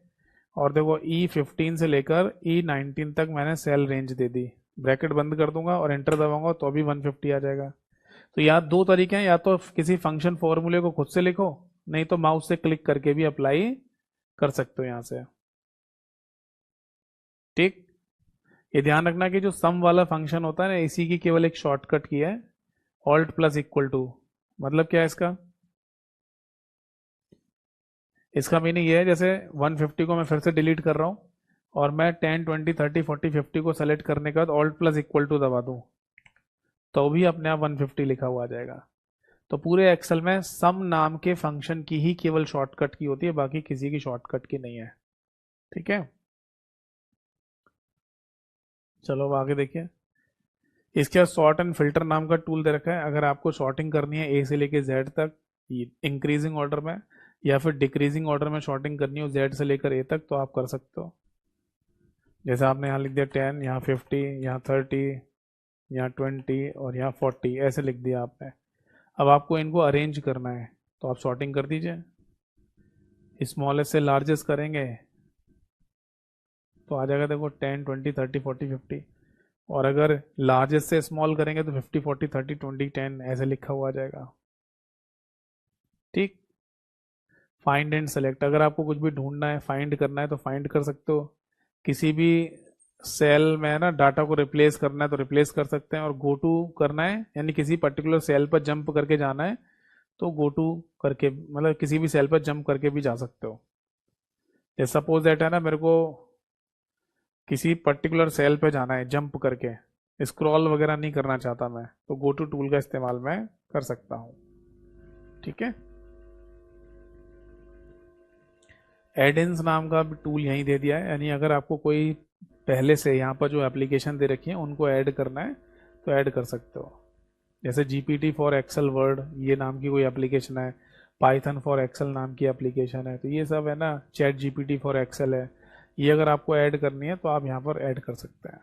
और देखो E15 से लेकर E19 तक मैंने सेल रेंज दे दी, ब्रैकेट बंद कर दूंगा और एंटर दबाऊंगा तो अभी 150 आ जाएगा। तो यहाँ दो तरीके हैं, या तो किसी फंक्शन फॉर्मूले को खुद से लिखो, नहीं तो माउस से क्लिक करके भी अप्लाई कर सकते हो यहाँ से। ठीक। ये ध्यान रखना कि जो सम वाला फंक्शन होता है ना, इसी की केवल एक शॉर्टकट की है, ऑल्ट प्लस इक्वल टू। मतलब क्या है इसका? इसका मीनिंग ये है, जैसे 150 को मैं फिर से डिलीट कर रहा हूँ और मैं 10, 20, 30, 40, 50 को सेलेक्ट करने के बाद ऑल्ट प्लस इक्वल टू दबा दूँ, तो भी अपने आप 150 लिखा हुआ आ जाएगा। तो पूरे एक्सेल में सम नाम के फंक्शन की ही केवल शॉर्टकट की होती है, बाकी किसी की शॉर्टकट की नहीं है। ठीक है, चलो अब आगे देखिए। इसके बाद सॉर्ट एंड फिल्टर नाम का टूल दे रखा है। अगर आपको सॉर्टिंग करनी है ए से लेके जेड तक, इंक्रीजिंग ऑर्डर में, या फिर डिक्रीजिंग ऑर्डर में सॉर्टिंग करनी हो जेड से लेकर ए तक, तो आप कर सकते हो। जैसे आपने यहाँ लिख दिया 10, यहाँ 50, यहाँ 30, यहाँ 20 और यहाँ 40, ऐसे लिख दिया आपने। अब आपको इनको अरेंज करना है तो आप सॉर्टिंग कर दीजिए, स्मॉलेस्ट से लार्जेस्ट करेंगे तो आ जाएगा देखो 10, 20, 30, 40, 50। और अगर लार्जेस्ट से स्मॉल करेंगे तो 50, 40, 30, 20, 10 ऐसे लिखा हुआ आ जाएगा। ठीक। फाइंड एंड सेलेक्ट, अगर आपको कुछ भी ढूंढना है, फाइंड करना है तो फाइंड कर सकते हो किसी भी सेल में है ना डाटा को रिप्लेस करना है तो रिप्लेस कर सकते हैं, और गो टू करना है यानी किसी पर्टिकुलर सेल पर जंप करके जाना है तो गो टू करके मतलब किसी भी सेल पर जंप करके भी जा सकते हो। जैसे सपोज दैट है ना मेरे को किसी पर्टिकुलर सेल पे जाना है जंप करके, स्क्रॉल वगैरह नहीं करना चाहता मैं, तो गो टू टूल का इस्तेमाल मैं कर सकता हूँ। ठीक है। एडिंस नाम का भी टूल यहीं दे दिया है, यानी अगर आपको कोई पहले से यहाँ पर जो एप्लीकेशन दे रखी है उनको ऐड करना है तो ऐड कर सकते हो। जैसे जीपीटी फॉर एक्सेल वर्ड ये नाम की कोई एप्लीकेशन है, पाइथन फॉर एक्सेल नाम की एप्लीकेशन है, तो ये सब है ना, चैट जीपीटी फॉर एक्सेल है, ये अगर आपको ऐड करनी है तो आप यहाँ पर ऐड कर सकते हैं।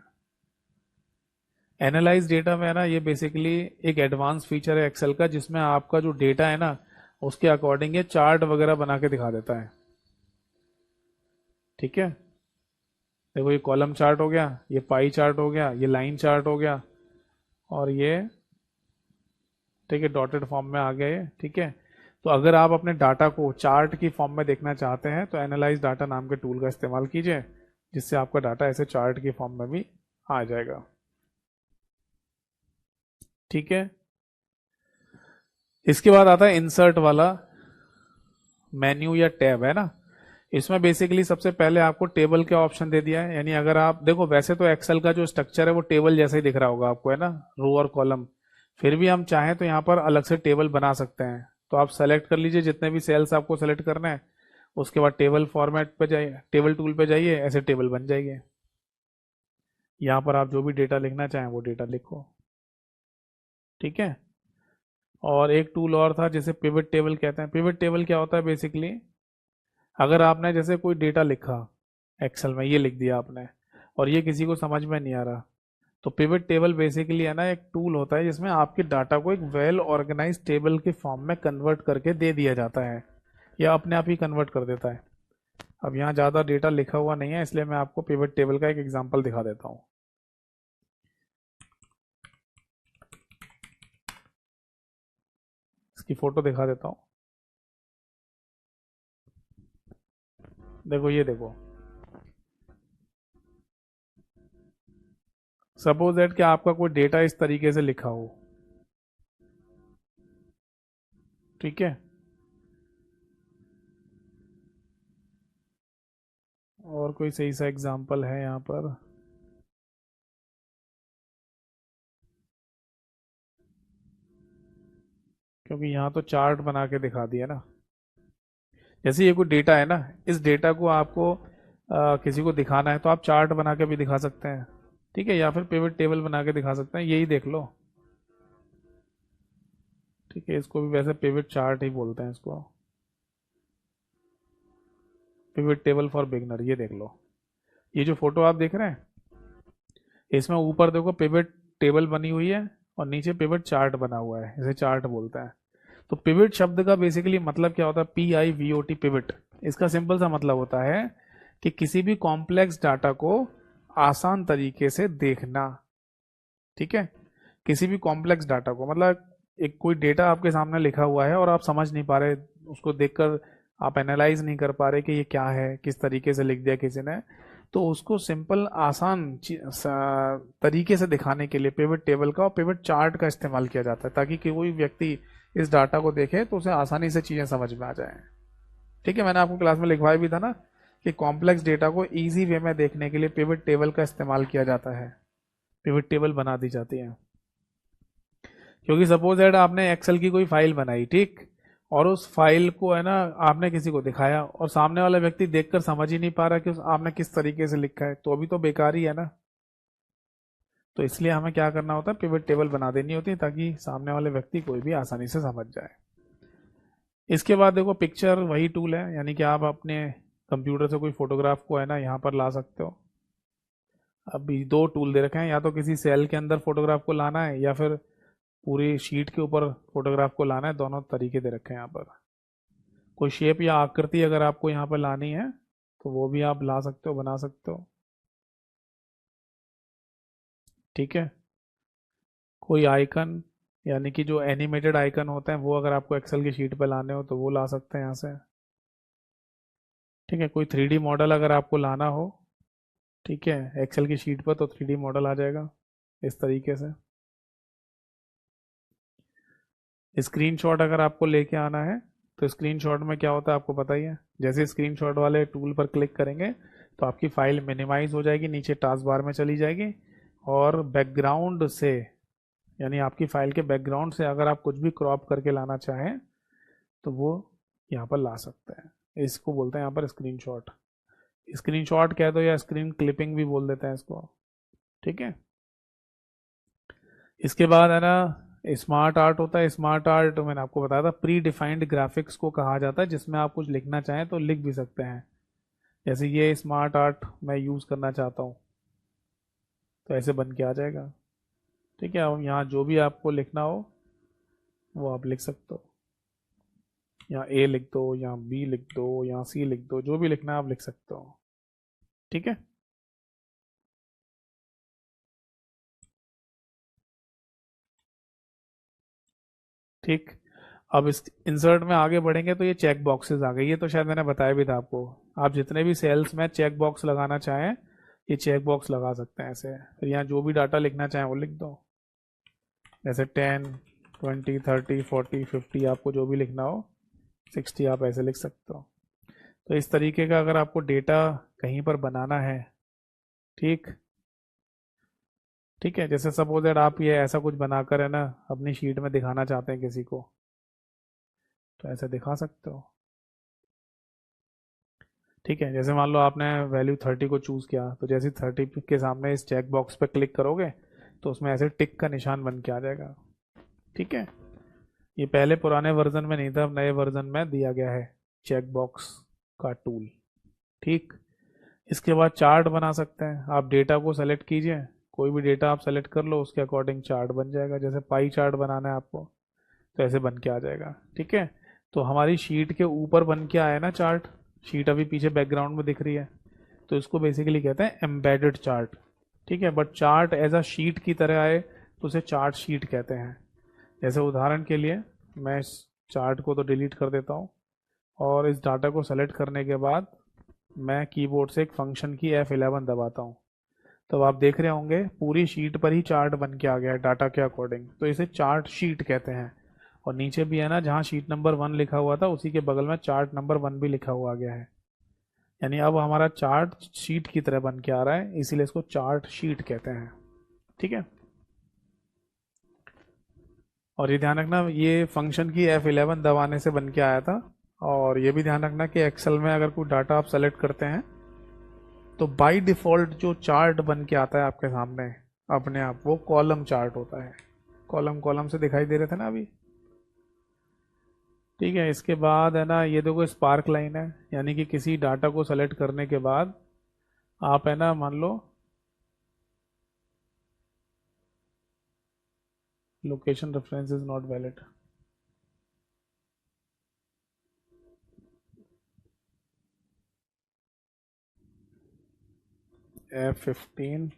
एनालाइज डेटा में है ना, ये बेसिकली एक एडवांस फीचर है एक्सेल का जिसमें आपका जो डेटा है ना उसके अकॉर्डिंग ये चार्ट वगैरह बना के दिखा देता है। ठीक है। देखो ये कॉलम चार्ट हो गया, ये पाई चार्ट हो गया, ये लाइन चार्ट हो गया, और ये ठीक है डॉटेड फॉर्म में आ गया ये। ठीक है। तो अगर आप अपने डाटा को चार्ट की फॉर्म में देखना चाहते हैं तो एनालाइज डाटा नाम के टूल का इस्तेमाल कीजिए, जिससे आपका डाटा ऐसे चार्ट की फॉर्म में भी आ जाएगा। ठीक है। इसके बाद आता है इंसर्ट वाला मेन्यू या टैब, है ना। इसमें बेसिकली सबसे पहले आपको टेबल के ऑप्शन दे दिया है, यानी अगर आप देखो वैसे तो एक्सेल का जो स्ट्रक्चर है वो टेबल जैसा ही दिख रहा होगा आपको, है ना, रो और कॉलम। फिर भी हम चाहें तो यहाँ पर अलग से टेबल बना सकते हैं, तो आप सेलेक्ट कर लीजिए जितने भी सेल्स आपको सेलेक्ट करना है, उसके बाद टेबल फॉर्मेट पे जाइए, टेबल टूल पे जाइए, ऐसे टेबल बन जाएगी। यहाँ पर आप जो भी डेटा लिखना चाहें वो डेटा लिखो। ठीक है। और एक टूल और था जिसे पिवट टेबल कहते हैं। पिवट टेबल क्या होता है बेसिकली, अगर आपने जैसे कोई डेटा लिखा एक्सेल में, ये लिख दिया आपने और ये किसी को समझ में नहीं आ रहा, तो पिवट टेबल बेसिकली है ना एक टूल होता है जिसमें आपके डाटा को एक वेल ऑर्गेनाइज टेबल के फॉर्म में कन्वर्ट करके दे दिया जाता है, या अपने आप ही कन्वर्ट कर देता है। अब यहाँ ज़्यादा डेटा लिखा हुआ नहीं है इसलिए मैं आपको पिवट टेबल का एक एग्जांपल दिखा देता हूँ। इसकी फोटो दिखा देता हूँ। देखो ये देखो, सपोज दैट कि आपका कोई डेटा इस तरीके से लिखा हो। ठीक है। और कोई सही सा एग्जांपल है यहाँ पर। क्योंकि यहाँ तो चार्ट बना के दिखा दिया ना। जैसे ये कोई डेटा है ना, इस डेटा को आपको किसी को दिखाना है तो आप चार्ट बना के भी दिखा सकते हैं। ठीक है। या फिर पिवट टेबल बना के दिखा सकते हैं, यही देख लो। ठीक है। इसको भी वैसे पिवट चार्ट ही बोलते हैं इसको, पिवट टेबल फॉर बिगनर। ये देख लो, ये जो फोटो आप देख रहे हैं इसमें ऊपर देखो पिवट टेबल बनी हुई है और नीचे पिवट चार्ट बना हुआ है, इसे चार्ट बोलते हैं। तो पिवट शब्द का बेसिकली मतलब क्या होता है, PIVOT, पिवट। इसका सिंपल सा मतलब होता है कि किसी भी कॉम्प्लेक्स डाटा को आसान तरीके से देखना। ठीक है। किसी भी कॉम्प्लेक्स डाटा को मतलब एक कोई डेटा आपके सामने लिखा हुआ है और आप समझ नहीं पा रहे उसको देखकर, आप एनालाइज नहीं कर पा रहे कि ये क्या है, किस तरीके से लिख दिया किसी ने, तो उसको सिंपल आसान तरीके से दिखाने के लिए पिवट टेबल का और पिवट चार्ट का इस्तेमाल किया जाता है, ताकि कोई व्यक्ति इस डाटा को देखे तो उसे आसानी से चीज़ें समझ में आ जाएं। ठीक है। मैंने आपको क्लास में लिखवाया भी था ना कि कॉम्प्लेक्स डेटा को इजी वे में देखने के लिए पिवट टेबल का इस्तेमाल किया जाता है, पिवट टेबल बना दी जाती है। क्योंकि सपोज दैट आपने एक्सेल की कोई फाइल बनाई, ठीक, और उस फाइल को है ना आपने किसी को दिखाया और सामने वाला व्यक्ति देखकर समझ ही नहीं पा रहा कि आपने किस तरीके से लिखा है, तो अभी तो बेकार ही है ना। तो इसलिए हमें क्या करना होता है, पिवट टेबल बना देनी होती है ताकि सामने वाले व्यक्ति कोई भी आसानी से समझ जाए। इसके बाद देखो पिक्चर वही टूल है, यानी कि आप अपने कंप्यूटर से कोई फोटोग्राफ को है ना यहाँ पर ला सकते हो। अभी दो टूल दे रखे हैं, या तो किसी सेल के अंदर फोटोग्राफ को लाना है या फिर पूरी शीट के ऊपर फोटोग्राफ को लाना है, दोनों तरीके दे रखे हैं यहाँ पर। कोई शेप या आकृति अगर आपको यहाँ पर लानी है तो वो भी आप ला सकते हो, बना सकते हो। ठीक है। कोई आइकन, यानी कि जो एनिमेटेड आइकन होते हैं वो अगर आपको एक्सेल की शीट पे लाने हो तो वो ला सकते हैं यहाँ से। ठीक है। कोई 3D मॉडल अगर आपको लाना हो ठीक है, एक्सेल की शीट पर तो 3D मॉडल आ जाएगा इस तरीके से। स्क्रीनशॉट अगर आपको लेके आना है तो स्क्रीनशॉट में क्या होता है आपको पता ही है। जैसे स्क्रीनशॉट वाले टूल पर क्लिक करेंगे तो आपकी फाइल मिनिमाइज हो जाएगी, नीचे टास्क बार में चली जाएगी, और बैकग्राउंड से, यानी आपकी फाइल के बैकग्राउंड से अगर आप कुछ भी क्रॉप करके लाना चाहें तो वो यहाँ पर ला सकते हैं। इसको बोलते हैं यहाँ पर स्क्रीनशॉट। स्क्रीनशॉट कह दो या स्क्रीन क्लिपिंग भी बोल देते हैं इसको। ठीक है, इसके बाद है ना स्मार्ट आर्ट होता है। स्मार्ट आर्ट मैंने आपको बताया था, प्री डिफाइंड ग्राफिक्स को कहा जाता है, जिसमें आप कुछ लिखना चाहें तो लिख भी सकते हैं। जैसे ये स्मार्ट आर्ट मैं यूज़ करना चाहता हूँ तो ऐसे बन के आ जाएगा। ठीक है, अब यहाँ जो भी आपको लिखना हो वो आप लिख सकते हो। यहाँ ए लिख दो, यहाँ बी लिख दो, यहाँ सी लिख दो, जो भी लिखना है आप लिख सकते हो। ठीक है, ठीक। अब इस इंसर्ट में आगे बढ़ेंगे तो ये चेक बॉक्सेस आ गए। ये तो शायद मैंने बताया भी था आपको। आप जितने भी सेल्स में चेक बॉक्स लगाना चाहें ये चेक बॉक्स लगा सकते हैं ऐसे। फिर यहाँ जो भी डाटा लिखना चाहें वो लिख दो। जैसे 10, 20, 30, 40, 50, आपको जो भी लिखना हो, 60 आप ऐसे लिख सकते हो। तो इस तरीके का अगर आपको डेटा कहीं पर बनाना है, ठीक, ठीक है, जैसे सपोज दैट आप ये ऐसा कुछ बनाकर है ना अपनी शीट में दिखाना चाहते हैं किसी को, तो ऐसे दिखा सकते हो। ठीक है, जैसे मान लो आपने वैल्यू 30 को चूज़ किया, तो जैसे 30 के सामने इस चेक बॉक्स पे क्लिक करोगे तो उसमें ऐसे टिक का निशान बन के आ जाएगा। ठीक है, ये पहले पुराने वर्जन में नहीं था, अब नए वर्जन में दिया गया है चेक बॉक्स का टूल। ठीक, इसके बाद चार्ट बना सकते हैं। आप डेटा को सेलेक्ट कीजिए, कोई भी डेटा आप सेलेक्ट कर लो, उसके अकॉर्डिंग चार्ट बन जाएगा। जैसे पाई चार्ट बनाना है आपको तो ऐसे बन के आ जाएगा। ठीक है, तो हमारी शीट के ऊपर बन के आया ना चार्ट, शीट अभी पीछे बैकग्राउंड में दिख रही है, तो इसको बेसिकली कहते हैं एम्बेडेड चार्ट। ठीक है, but chart as a sheet की तरह आए तो उसे चार्ट शीट कहते हैं। जैसे उदाहरण के लिए मैं इस चार्ट को तो डिलीट कर देता हूँ, और इस डाटा को सेलेक्ट करने के बाद मैं कीबोर्ड से एक फंक्शन की F11 दबाता हूँ, तो आप देख रहे होंगे पूरी शीट पर ही चार्ट बन के आ गया है डाटा के अकॉर्डिंग। तो इसे चार्ट शीट कहते हैं। और नीचे भी है ना, जहाँ शीट नंबर 1 लिखा हुआ था उसी के बगल में चार्ट नंबर 1 भी लिखा हुआ आ गया है। यानी अब हमारा चार्ट शीट की तरह बन के आ रहा है, इसीलिए इसको चार्ट शीट कहते हैं। ठीक है, और ये ध्यान रखना ये फंक्शन की F11 दबाने से बन के आया था। और ये भी ध्यान रखना कि एक्सेल में अगर कोई डाटा आप सेलेक्ट करते हैं तो बाय डिफ़ॉल्ट जो चार्ट बन के आता है आपके सामने अपने आप, वो कॉलम चार्ट होता है। कॉलम कॉलम से दिखाई दे रहे थे ना अभी। ठीक है, इसके बाद है ना ये देखो स्पार्क लाइन है, यानी कि किसी डाटा को सेलेक्ट करने के बाद आप है ना मान लो location reference is not valid, F15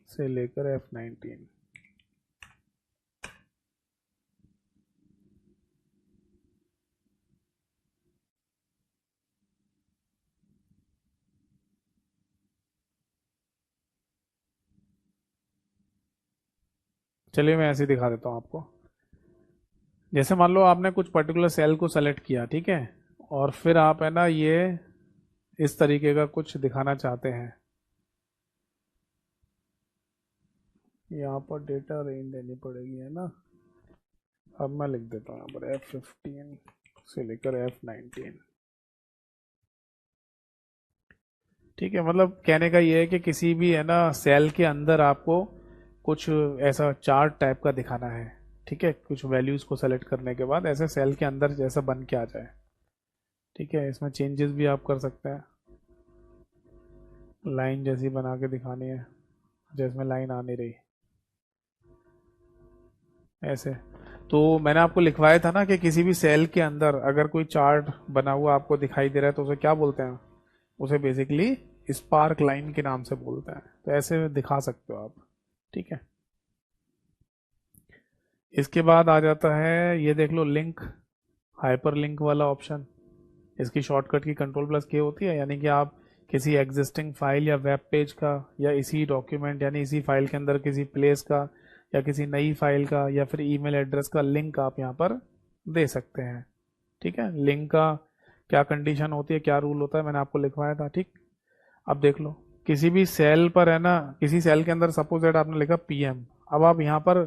से लेकर F19। चलिए मैं ऐसे ही दिखा देता हूँ आपको। जैसे मान लो आपने कुछ पर्टिकुलर सेल को सेलेक्ट किया, ठीक है, और फिर आप है ना ये इस तरीके का कुछ दिखाना चाहते हैं। यहाँ पर डेटा रेंज देनी पड़ेगी है ना। अब मैं लिख देता हूँ यहाँ पर F15 से लेकर F19। ठीक है, मतलब कहने का ये है कि किसी भी है ना सेल के अंदर आपको कुछ ऐसा चार्ट टाइप का दिखाना है। ठीक है, कुछ वैल्यूज को सेलेक्ट करने के बाद ऐसे सेल के अंदर जैसा बन के आ जाए। ठीक है, इसमें चेंजेस भी आप कर सकते हैं। लाइन जैसी बना के दिखानी है, जिसमें लाइन आ नहीं रही ऐसे। तो मैंने आपको लिखवाया था ना कि किसी भी सेल के अंदर अगर कोई चार्ट बना हुआ आपको दिखाई दे रहा है तो उसे क्या बोलते हैं, उसे बेसिकली स्पार्क लाइन के नाम से बोलते हैं। तो ऐसे दिखा सकते हो आप। ठीक है, इसके बाद आ जाता है ये देख लो लिंक, हाइपर लिंक वाला ऑप्शन। इसकी शॉर्टकट की कंट्रोल+K होती है, यानी कि आप किसी एग्जिस्टिंग फाइल या वेब पेज का या इसी डॉक्यूमेंट यानी इसी फाइल के अंदर किसी प्लेस का या किसी नई फाइल का या फिर ईमेल एड्रेस का लिंक आप यहाँ पर दे सकते हैं। ठीक है, लिंक का क्या कंडीशन होती है, क्या रूल होता है, मैंने आपको लिखवाया था। ठीक, अब देख लो, किसी भी सेल पर है ना, किसी सेल के अंदर सपोज दैट आपने लिखा PM। अब आप यहाँ पर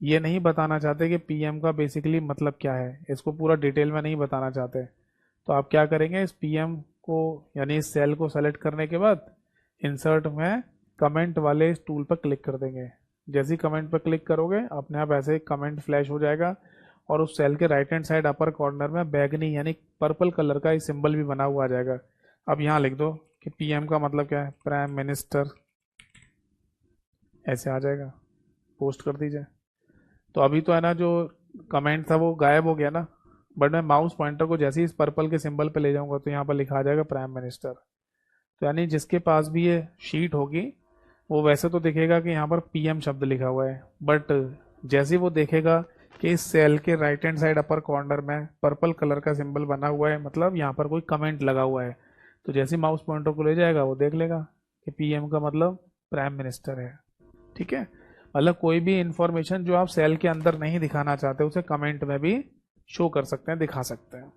ये नहीं बताना चाहते कि PM का बेसिकली मतलब क्या है, इसको पूरा डिटेल में नहीं बताना चाहते, तो आप क्या करेंगे, इस PM को यानी इस सेल को सेलेक्ट करने के बाद इंसर्ट में कमेंट वाले इस टूल पर क्लिक कर देंगे। जैसे ही कमेंट पर क्लिक करोगे अपने आप ऐसे कमेंट फ्लैश हो जाएगा और उस सेल के right hand side upper corner में बैगनी यानी पर्पल कलर का सिंबल भी बना हुआ आ जाएगा। अब यहाँ लिख दो कि PM का मतलब क्या है, प्राइम मिनिस्टर, ऐसे आ जाएगा, पोस्ट कर दीजिए। तो अभी तो है ना जो कमेंट था वो गायब हो गया ना, बट मैं माउस पॉइंटर को जैसे ही इस पर्पल के सिंबल पे ले जाऊंगा तो यहाँ पर लिखा आ जाएगा प्राइम मिनिस्टर। तो यानी जिसके पास भी ये शीट होगी वो वैसे तो दिखेगा कि यहाँ पर PM शब्द लिखा हुआ है, बट जैसे ही वो देखेगा कि इस सेल के right hand side upper corner में पर्पल कलर का सिंबल बना हुआ है, मतलब यहाँ पर कोई कमेंट लगा हुआ है, तो जैसे ही माउस पॉइंटर को ले जाएगा वो देख लेगा कि PM का मतलब प्राइम मिनिस्टर है। ठीक है, मतलब कोई भी इंफॉर्मेशन जो आप सेल के अंदर नहीं दिखाना चाहते उसे कमेंट में भी शो कर सकते हैं, दिखा सकते हैं।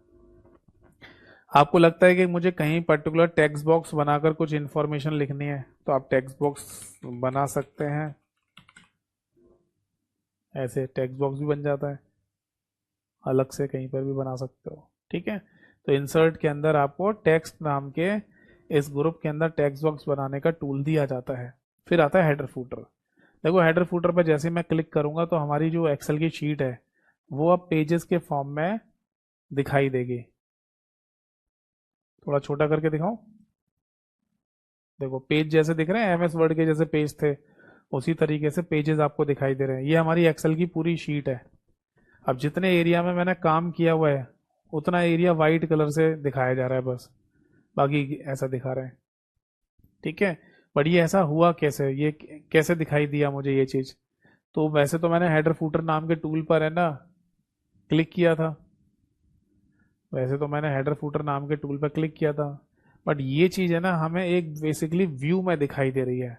आपको लगता है कि मुझे कहीं पर्टिकुलर टेक्स्ट बॉक्स बनाकर कुछ इंफॉर्मेशन लिखनी है, तो आप टेक्स्ट बॉक्स बना सकते हैं, ऐसे टेक्स्ट बॉक्स भी बन जाता है, अलग से कहीं पर भी बना सकते हो। ठीक है, तो इंसर्ट के अंदर आपको टेक्स्ट नाम के इस ग्रुप के अंदर टेक्स्ट बॉक्स बनाने का टूल दिया जाता है। फिर आता है हेडर फूटर। देखो हेडर फूटर पर जैसे मैं क्लिक करूंगा तो हमारी जो एक्सेल की शीट है वो अब पेजेस के फॉर्म में दिखाई देगी। थोड़ा छोटा करके दिखाऊं, देखो पेज जैसे दिख रहे हैं, MS वर्ड के जैसे पेज थे उसी तरीके से पेजेस आपको दिखाई दे रहे हैं। ये हमारी एक्सेल की पूरी शीट है। अब जितने एरिया में मैंने काम किया हुआ है उतना एरिया वाइट कलर से दिखाया जा रहा है बस, बाकी ऐसा दिखा रहे हैं। ठीक है, बट ये ऐसा हुआ कैसे, ये कैसे दिखाई दिया मुझे ये चीज, तो वैसे तो मैंने हेडर फूटर नाम के टूल पर है ना क्लिक किया था, वैसे तो मैंने हेडर फूटर नाम के टूल पर क्लिक किया था, बट ये चीज है ना हमें एक बेसिकली व्यू में दिखाई दे रही है।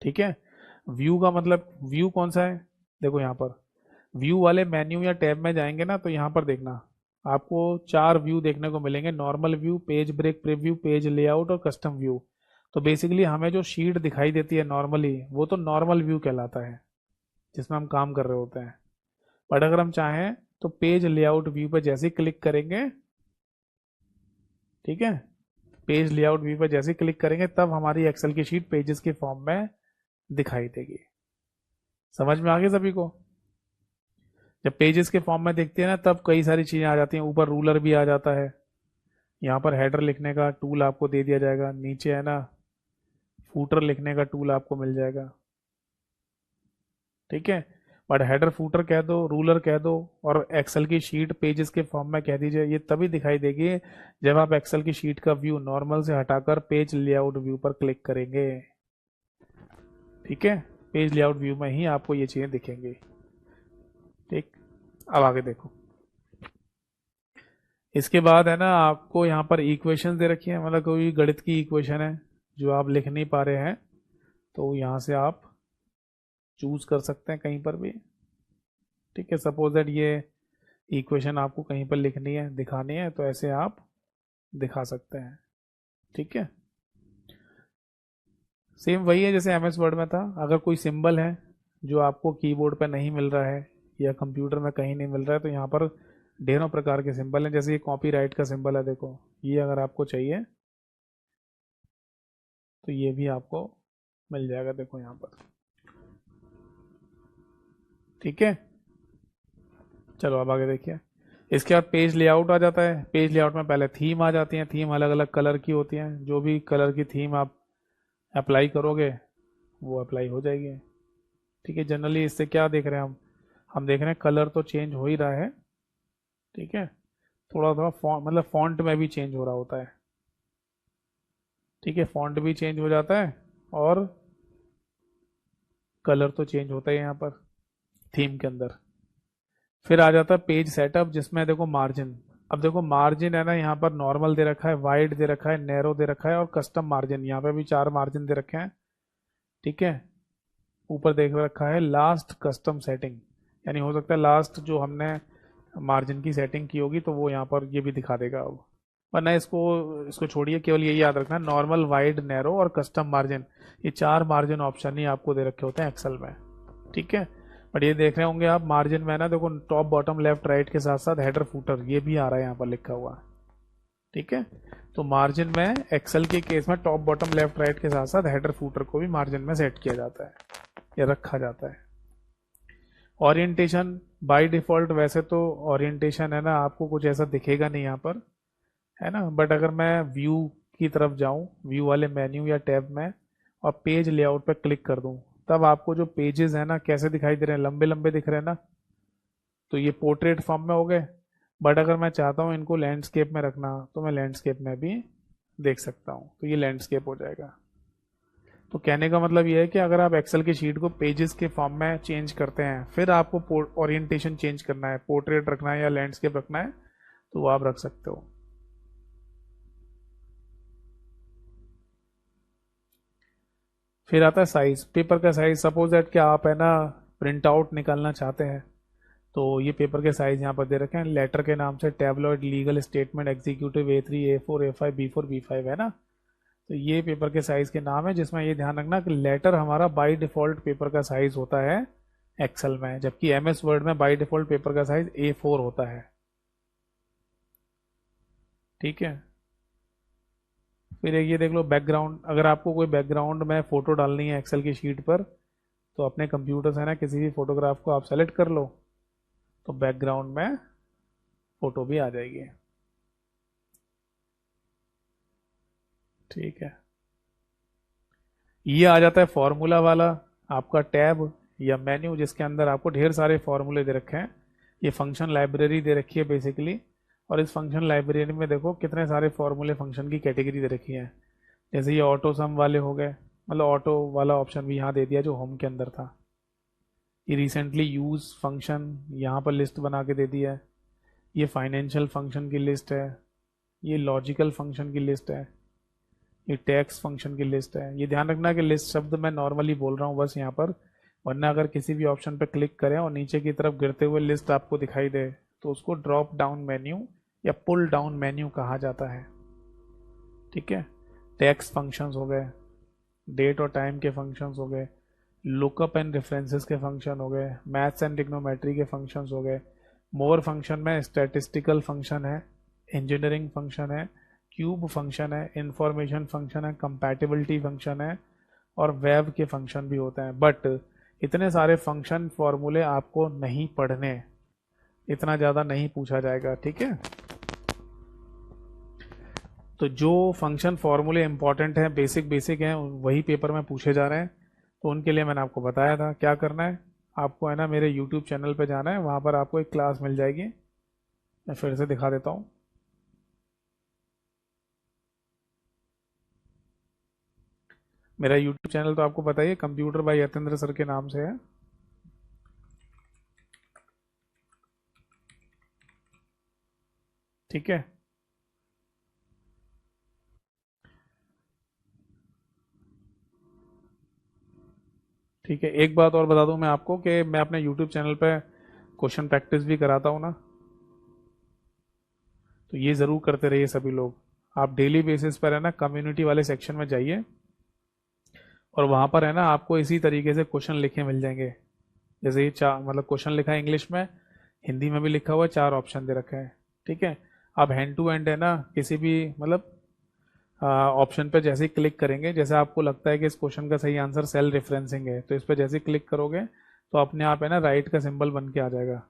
ठीक है, व्यू का मतलब व्यू कौन सा है, देखो यहाँ पर व्यू वाले मेन्यू या टैब में जाएंगे ना तो यहाँ पर देखना आपको 4 व्यू देखने को मिलेंगे, normal view, page break preview, page layout और कस्टम व्यू। तो बेसिकली हमें जो शीट दिखाई देती है नॉर्मली वो तो नॉर्मल व्यू कहलाता है जिसमें हम काम कर रहे होते हैं। बट अगर हम चाहें तो पेज लेआउट व्यू पर जैसे ही क्लिक करेंगे, ठीक है, पेज लेआउट व्यू पर जैसे ही क्लिक करेंगे तब हमारी एक्सेल की शीट पेजेस के फॉर्म में दिखाई देगी। समझ में आ गया सभी को? जब पेजेस के फॉर्म में देखते हैं ना तब कई सारी चीजें आ जाती हैं, ऊपर रूलर भी आ जाता है, यहाँ पर हेडर लिखने का टूल आपको दे दिया जाएगा, नीचे है ना फूटर लिखने का टूल आपको मिल जाएगा। ठीक है, बट हेडर फूटर कह दो, रूलर कह दो और एक्सेल की शीट पेजेस के फॉर्म में कह दीजिए, ये तभी दिखाई देगी जब आप एक्सेल की शीट का व्यू नॉर्मल से हटाकर पेज लेआउट व्यू पर क्लिक करेंगे। ठीक है, पेज लेआउट व्यू में ही आपको ये चीजें दिखेंगी। ठीक, अब आगे देखो, इसके बाद है ना आपको यहाँ पर इक्वेशन दे रखी है, मतलब कोई गणित की इक्वेशन है जो आप लिख नहीं पा रहे हैं तो यहाँ से आप चूज कर सकते हैं कहीं पर भी। ठीक है, सपोज दैट ये इक्वेशन आपको कहीं पर लिखनी है, दिखानी है, तो ऐसे आप दिखा सकते हैं। ठीक है, सेम वही है जैसे MS वर्ड में था। अगर कोई सिंबल है जो आपको कीबोर्ड पर नहीं मिल रहा है या कंप्यूटर में कहीं नहीं मिल रहा है तो यहाँ पर ढेरों प्रकार के सिंबल हैं, जैसे ये कॉपीराइट का सिंबल है, देखो ये अगर आपको चाहिए तो ये भी आपको मिल जाएगा, देखो यहाँ पर। ठीक है, चलो अब आगे देखिए। इसके बाद पेज लेआउट आ जाता है। पेज लेआउट में पहले थीम आ जाती है, थीम अलग अलग कलर की होती हैं, जो भी कलर की थीम आप अप्लाई करोगे वो अप्लाई हो जाएगी। ठीक है, जनरली इससे क्या देख रहे हैं हम देख रहे हैं कलर तो चेंज हो ही रहा है। ठीक है, थोड़ा थोड़ा फॉन्ट, मतलब फॉन्ट में भी चेंज हो रहा होता है। ठीक है, फॉन्ट भी चेंज हो जाता है और कलर तो चेंज होता है यहाँ पर थीम के अंदर। फिर आ जाता है पेज सेटअप जिसमें देखो मार्जिन, अब देखो मार्जिन है ना, यहाँ पर नॉर्मल दे रखा है, वाइड दे रखा है, नैरो दे रखा है और कस्टम मार्जिन, यहाँ पे भी 4 मार्जिन दे रखे हैं। ठीक है। ऊपर देख रखा है लास्ट कस्टम सेटिंग, यानी हो सकता है लास्ट जो हमने मार्जिन की सेटिंग की होगी तो वो यहाँ पर ये भी दिखा देगा अब। वरना इसको इसको छोड़िए, केवल यही याद रखना, नॉर्मल, वाइड, नैरो और कस्टम मार्जिन, ये 4 मार्जिन ऑप्शन ही आपको दे रखे होते हैं एक्सेल में। ठीक है। बट ये देख रहे होंगे आप मार्जिन में ना, देखो टॉप बॉटम लेफ्ट राइट के साथ साथ हेडर फूटर ये भी आ रहा है यहाँ पर लिखा हुआ। ठीक है। तो मार्जिन में एक्सेल के केस में टॉप बॉटम लेफ्ट राइट के साथ साथ हेडर फूटर को भी मार्जिन में सेट किया जाता है या रखा जाता है। ओरिएंटेशन बाय डिफॉल्ट, वैसे तो ओरिएंटेशन है ना आपको कुछ ऐसा दिखेगा नहीं यहाँ पर, है ना। बट अगर मैं व्यू की तरफ जाऊं, व्यू वाले मेन्यू या टैब में, और पेज लेआउट पर क्लिक कर दूं, तब आपको जो पेजेस है ना कैसे दिखाई दे रहे हैं, लंबे लंबे दिख रहे हैं ना। तो ये पोर्ट्रेट फॉर्म में हो गए। बट अगर मैं चाहता हूँ इनको लैंडस्केप में रखना तो मैं लैंडस्केप में भी देख सकता हूँ, तो ये लैंडस्केप हो जाएगा। तो कहने का मतलब ये है कि अगर आप एक्सेल की शीट को पेजेस के फॉर्म में चेंज करते हैं, फिर आपको ओरिएंटेशन चेंज करना है, पोर्ट्रेट रखना है या लैंडस्केप रखना है, तो वो आप रख सकते हो। फिर आता है साइज, पेपर का साइज। सपोज दैट कि आप है ना प्रिंट आउट निकालना चाहते हैं, तो ये पेपर के साइज यहाँ पर दे रखे हैं लेटर के नाम से, tabloid, legal, statement, executive, A3, A4, A5, B4, B5, है ना। तो ये पेपर के साइज के नाम है, जिसमें ये ध्यान रखना कि लेटर हमारा बाय डिफॉल्ट पेपर का साइज होता है एक्सेल में, जबकि MS वर्ड में बाय डिफॉल्ट पेपर का साइज A4 होता है। ठीक है। फिर एक ये देख लो बैकग्राउंड, अगर आपको कोई बैकग्राउंड में फोटो डालनी है एक्सेल की शीट पर, तो अपने कंप्यूटर से ना किसी भी फोटोग्राफ को आप सेलेक्ट कर लो, तो बैकग्राउंड में फोटो भी आ जाएगी। ठीक है। ये आ जाता है फॉर्मूला वाला आपका टैब या मेन्यू, जिसके अंदर आपको ढेर सारे फॉर्मूले दे रखे हैं। ये फंक्शन लाइब्रेरी दे रखी है बेसिकली, और इस फंक्शन लाइब्रेरी में देखो कितने सारे फॉर्मूले फंक्शन की कैटेगरी दे रखी है। जैसे ये ऑटो सम वाले हो गए, मतलब ऑटो वाला ऑप्शन भी यहाँ दे दिया जो होम के अंदर था। ये रिसेंटली यूज फंक्शन यहाँ पर लिस्ट बना के दे दिया है। ये फाइनेंशियल फंक्शन की लिस्ट है। ये लॉजिकल फंक्शन की लिस्ट है। ये टैक्स फंक्शन की लिस्ट है। ये ध्यान रखना कि लिस्ट शब्द मैं नॉर्मली बोल रहा हूँ बस यहाँ पर, वरना अगर किसी भी ऑप्शन पर क्लिक करें और नीचे की तरफ गिरते हुए लिस्ट आपको दिखाई दे, तो उसको ड्रॉप डाउन मेन्यू या पुल डाउन मेन्यू कहा जाता है। ठीक है। टैक्स फंक्शंस हो गए, डेट और टाइम के फंक्शंस हो गए, लुकअप एंड रेफरेंसेस के फंक्शन हो गए, मैथ्स एंड ट्रिग्नोमेट्री के फंक्शंस हो गए। मोर फंक्शन में स्टैटिस्टिकल फंक्शन है, इंजीनियरिंग फंक्शन है, क्यूब फंक्शन है, इंफॉर्मेशन फंक्शन है, कंपैटिबिलिटी फंक्शन है, और वेब के फंक्शन भी होते हैं। बट इतने सारे फंक्शन फॉर्मूले आपको नहीं पढ़ने, इतना ज़्यादा नहीं पूछा जाएगा। ठीक है। तो जो फंक्शन फॉर्मूले इंपॉर्टेंट हैं, बेसिक बेसिक हैं, वही पेपर में पूछे जा रहे हैं। तो उनके लिए मैंने आपको बताया था क्या करना है। आपको है ना मेरे यूट्यूब चैनल पे जाना है, वहाँ पर आपको एक क्लास मिल जाएगी। मैं फिर से दिखा देता हूँ। मेरा यूट्यूब चैनल तो आपको पता ही है, कंप्यूटर बाय यतेंद्र सर के नाम से है। ठीक है। ठीक है, एक बात और बता दूं मैं आपको कि मैं अपने यूट्यूब चैनल पे क्वेश्चन प्रैक्टिस भी कराता हूँ ना, तो ये ज़रूर करते रहिए सभी लोग। आप डेली बेसिस पर है ना कम्युनिटी वाले सेक्शन में जाइए, और वहाँ पर है ना आपको इसी तरीके से क्वेश्चन लिखे मिल जाएंगे। जैसे ये चार, मतलब क्वेश्चन लिखा है इंग्लिश में, हिंदी में भी लिखा हुआ है, 4 ऑप्शन दे रखे हैं। ठीक है। आप हैंड टू हैंड है ना किसी भी मतलब ऑप्शन पे जैसे ही क्लिक करेंगे, जैसे आपको लगता है कि इस क्वेश्चन का सही आंसर सेल रेफरेंसिंग है, तो इस पर जैसे ही क्लिक करोगे तो अपने आप है ना राइट का सिंबल बन के आ जाएगा।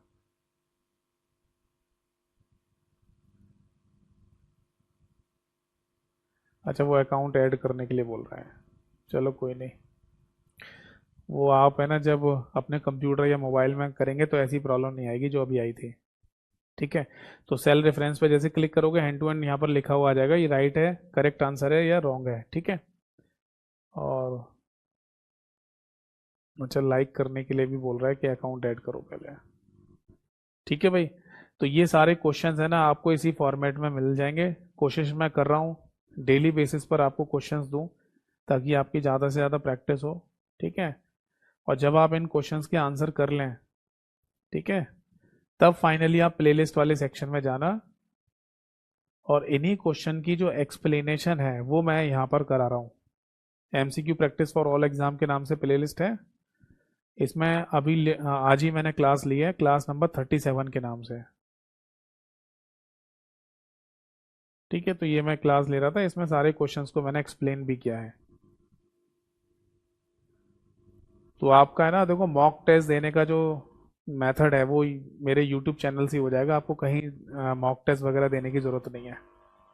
अच्छा, वो अकाउंट ऐड करने के लिए बोल रहे हैं, चलो कोई नहीं। वो आप है ना जब अपने कंप्यूटर या मोबाइल में करेंगे तो ऐसी प्रॉब्लम नहीं आएगी जो अभी आई थी। ठीक है। तो सेल रेफरेंस पे जैसे क्लिक करोगे, हैंड टू हैंड यहाँ पर लिखा हुआ आ जाएगा, ये राइट है, करेक्ट आंसर है या रॉन्ग है। ठीक है। और अच्छा, लाइक करने के लिए भी बोल रहा है कि अकाउंट ऐड करो पहले। ठीक है भाई। तो ये सारे क्वेश्चंस है ना आपको इसी फॉर्मेट में मिल जाएंगे। कोशिश मैं कर रहा हूँ डेली बेसिस पर आपको क्वेश्चंस दूं, ताकि आपकी ज़्यादा से ज़्यादा प्रैक्टिस हो। ठीक है। और जब आप इन क्वेश्चंस के आंसर कर लें, ठीक है, तब फाइनली आप प्लेलिस्ट वाले सेक्शन में जाना, और इन्हीं क्वेश्चन की जो एक्सप्लेनेशन है वो मैं यहाँ पर करा रहा हूँ। MCQ practice for all exam के नाम से प्लेलिस्ट है। इसमें आज ही मैंने क्लास ली है, क्लास नंबर 37 के नाम से। ठीक है, तो ये मैं क्लास ले रहा था, इसमें सारे क्वेश्चंस को मैंने एक्सप्लेन भी किया है। तो आपका है ना, देखो मॉक टेस्ट देने का जो मेथड है वो मेरे यूट्यूब चैनल से ही हो जाएगा, आपको कहीं मॉक टेस्ट वगैरह देने की ज़रूरत नहीं है।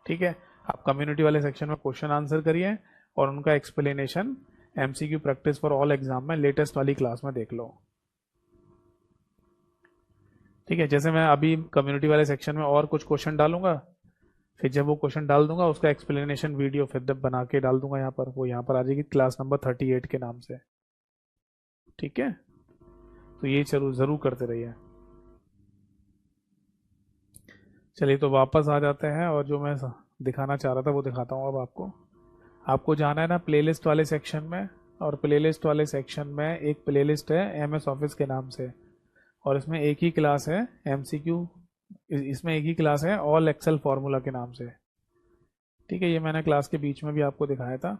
ठीक है, आप कम्युनिटी वाले सेक्शन में क्वेश्चन आंसर करिए और उनका explanation MCQ practice for all exam में लेटेस्ट वाली क्लास में देख लो। ठीक है, जैसे मैं अभी कम्युनिटी वाले सेक्शन में और कुछ क्वेश्चन डालूंगा, फिर जब वो क्वेश्चन डाल दूंगा उसका एक्सप्लेनेशन वीडियो फिर जब बना के डाल दूंगा यहाँ पर, वो यहाँ पर आ जाएगी क्लास नंबर 38 के नाम से। ठीक है, तो ये जरूर जरूर करते रहिए। चलिए, तो वापस आ जाते हैं और जो मैं दिखाना चाह रहा था वो दिखाता हूँ अब आपको। आपको जाना है ना प्लेलिस्ट वाले सेक्शन में, और प्लेलिस्ट वाले सेक्शन में एक प्लेलिस्ट है एमएस ऑफिस के नाम से, और इसमें एक ही क्लास है एमसीक्यू, इसमें एक ही क्लास है ऑल एक्सेल फार्मूला के नाम से। ठीक है, ये मैंने क्लास के बीच में भी आपको दिखाया था।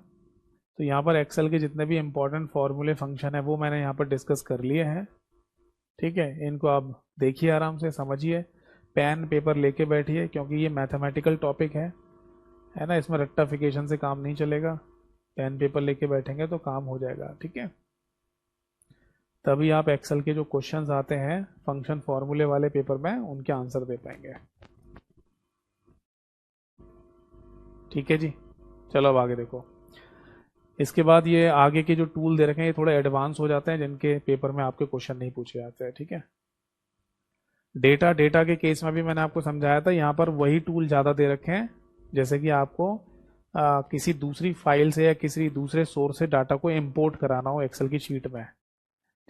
तो यहाँ पर एक्सेल के जितने भी इंपॉर्टेंट फार्मूले फंक्शन है वो मैंने यहाँ पर डिस्कस कर लिए हैं। ठीक है, इनको आप देखिए, आराम से समझिए, पेन पेपर लेके बैठिए, क्योंकि ये मैथमेटिकल टॉपिक है ना, इसमें रेक्टाफिकेशन से काम नहीं चलेगा। पेन पेपर लेके बैठेंगे तो काम हो जाएगा। ठीक है, तभी आप एक्सेल के जो क्वेश्चंस आते हैं फंक्शन फॉर्मूले वाले पेपर में उनके आंसर दे पाएंगे। ठीक है जी, चलो अब आगे देखो। इसके बाद ये आगे के जो टूल दे रखे हैं ये थोड़े एडवांस हो जाते हैं, जिनके पेपर में आपके क्वेश्चन नहीं पूछे जाते हैं। ठीक है, डेटा डेटा के केस में भी मैंने आपको समझाया था, यहाँ पर वही टूल ज़्यादा दे रखे हैं। जैसे कि आपको किसी दूसरी फाइल से या किसी दूसरे सोर्स से डाटा को इंपोर्ट कराना हो एक्सेल की शीट में,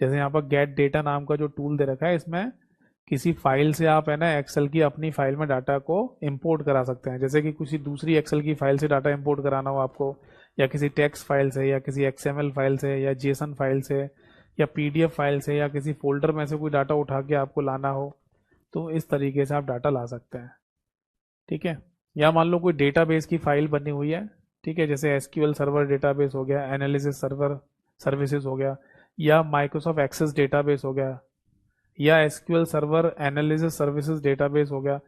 जैसे यहाँ पर गेट डेटा नाम का जो टूल दे रखा है, इसमें किसी फाइल से आप है ना एक्सेल की अपनी फाइल में डाटा को इंपोर्ट करा सकते हैं। जैसे कि किसी दूसरी एक्सेल की फाइल से डाटा इंपोर्ट कराना हो आपको, या किसी टेक्स्ट फाइल से, या किसी एक्सएमएल फाइल से, या जेसन फाइल से, या पीडीएफ फाइल से, या किसी फोल्डर में से कोई डाटा उठा के आपको लाना हो, तो इस तरीके से आप डाटा ला सकते हैं। ठीक है, या मान लो कोई डेटाबेस की फाइल बनी हुई है, ठीक है, जैसे एसक्यूएल सर्वर डेटाबेस हो गया, एनालिसिस सर्वर सर्विसेज हो गया, या माइक्रोसॉफ्ट एक्सेस डेटाबेस हो गया, या SQL server analysis services database हो गया।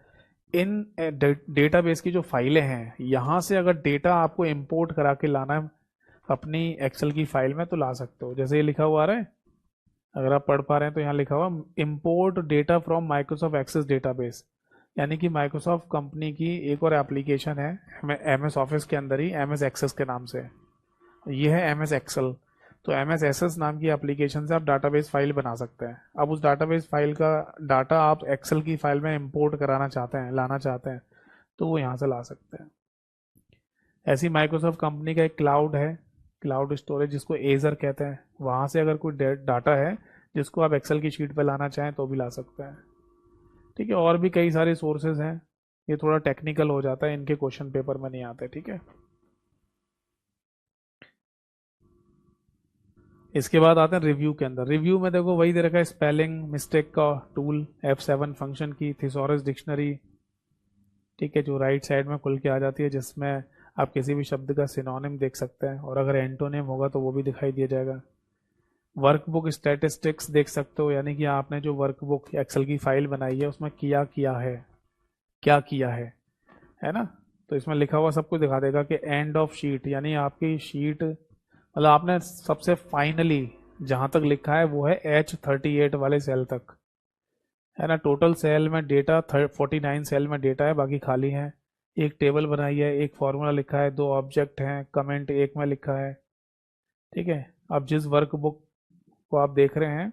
इन डेटाबेस की जो फाइलें हैं, यहाँ से अगर डेटा आपको इंपोर्ट करा के लाना है अपनी एक्सेल की फाइल में तो ला सकते हो। जैसे ये लिखा हुआ आ रहा है, अगर आप पढ़ पा रहे हैं तो यहाँ लिखा हुआ import data from Microsoft Access database, यानी कि माइक्रोसॉफ्ट कंपनी की एक और एप्लीकेशन है एमएस ऑफिस के अंदर ही, एमएस एक्सेस के नाम से। ये है एमएस एक्सेल। तो एमएस एक्सेस नाम की एप्लीकेशन से आप डाटाबेस फाइल बना सकते हैं। अब उस डाटाबेस फाइल का डाटा आप एक्सेल की फाइल में इंपोर्ट कराना चाहते हैं, लाना चाहते हैं, तो वो यहाँ से ला सकते हैं। ऐसी माइक्रोसॉफ्ट कंपनी का एक क्लाउड है, क्लाउड स्टोरेज, जिसको एजर कहते हैं, वहाँ से अगर कोई डाटा है जिसको आप एक्सेल की शीट पर लाना चाहें तो भी ला सकते हैं। ठीक है, और भी कई सारे सोर्सेज हैं, ये थोड़ा टेक्निकल हो जाता है, इनके क्वेश्चन पेपर में नहीं आते। ठीक है, इसके बाद आते हैं रिव्यू के अंदर। रिव्यू में देखो वही दे रखा है, स्पेलिंग मिस्टेक का टूल, F7 फंक्शन की, थिसॉरस डिक्शनरी, ठीक है, जो राइट साइड में खुल के आ जाती है, जिसमें आप किसी भी शब्द का सिनोनिम देख सकते हैं, और अगर एंटोनिम होगा तो वो भी दिखाई दिया जाएगा। वर्कबुक स्टैटिस्टिक्स देख सकते हो, यानी कि आपने जो वर्कबुक एक्सेल की फाइल बनाई है उसमें किया किया है, क्या किया है ना, तो इसमें लिखा हुआ सब कुछ दिखा देगा कि एंड ऑफ शीट, यानी आपकी शीट, मतलब आपने सबसे फाइनली जहां तक लिखा है वो है H38 वाले सेल तक, है ना। टोटल सेल में डेटा 49 सेल में डेटा है, बाकी खाली है। एक टेबल बनाई है, एक फॉर्मूला लिखा है, दो ऑब्जेक्ट हैं, कमेंट एक में लिखा है। ठीक है, अब जिस वर्कबुक को आप देख रहे हैं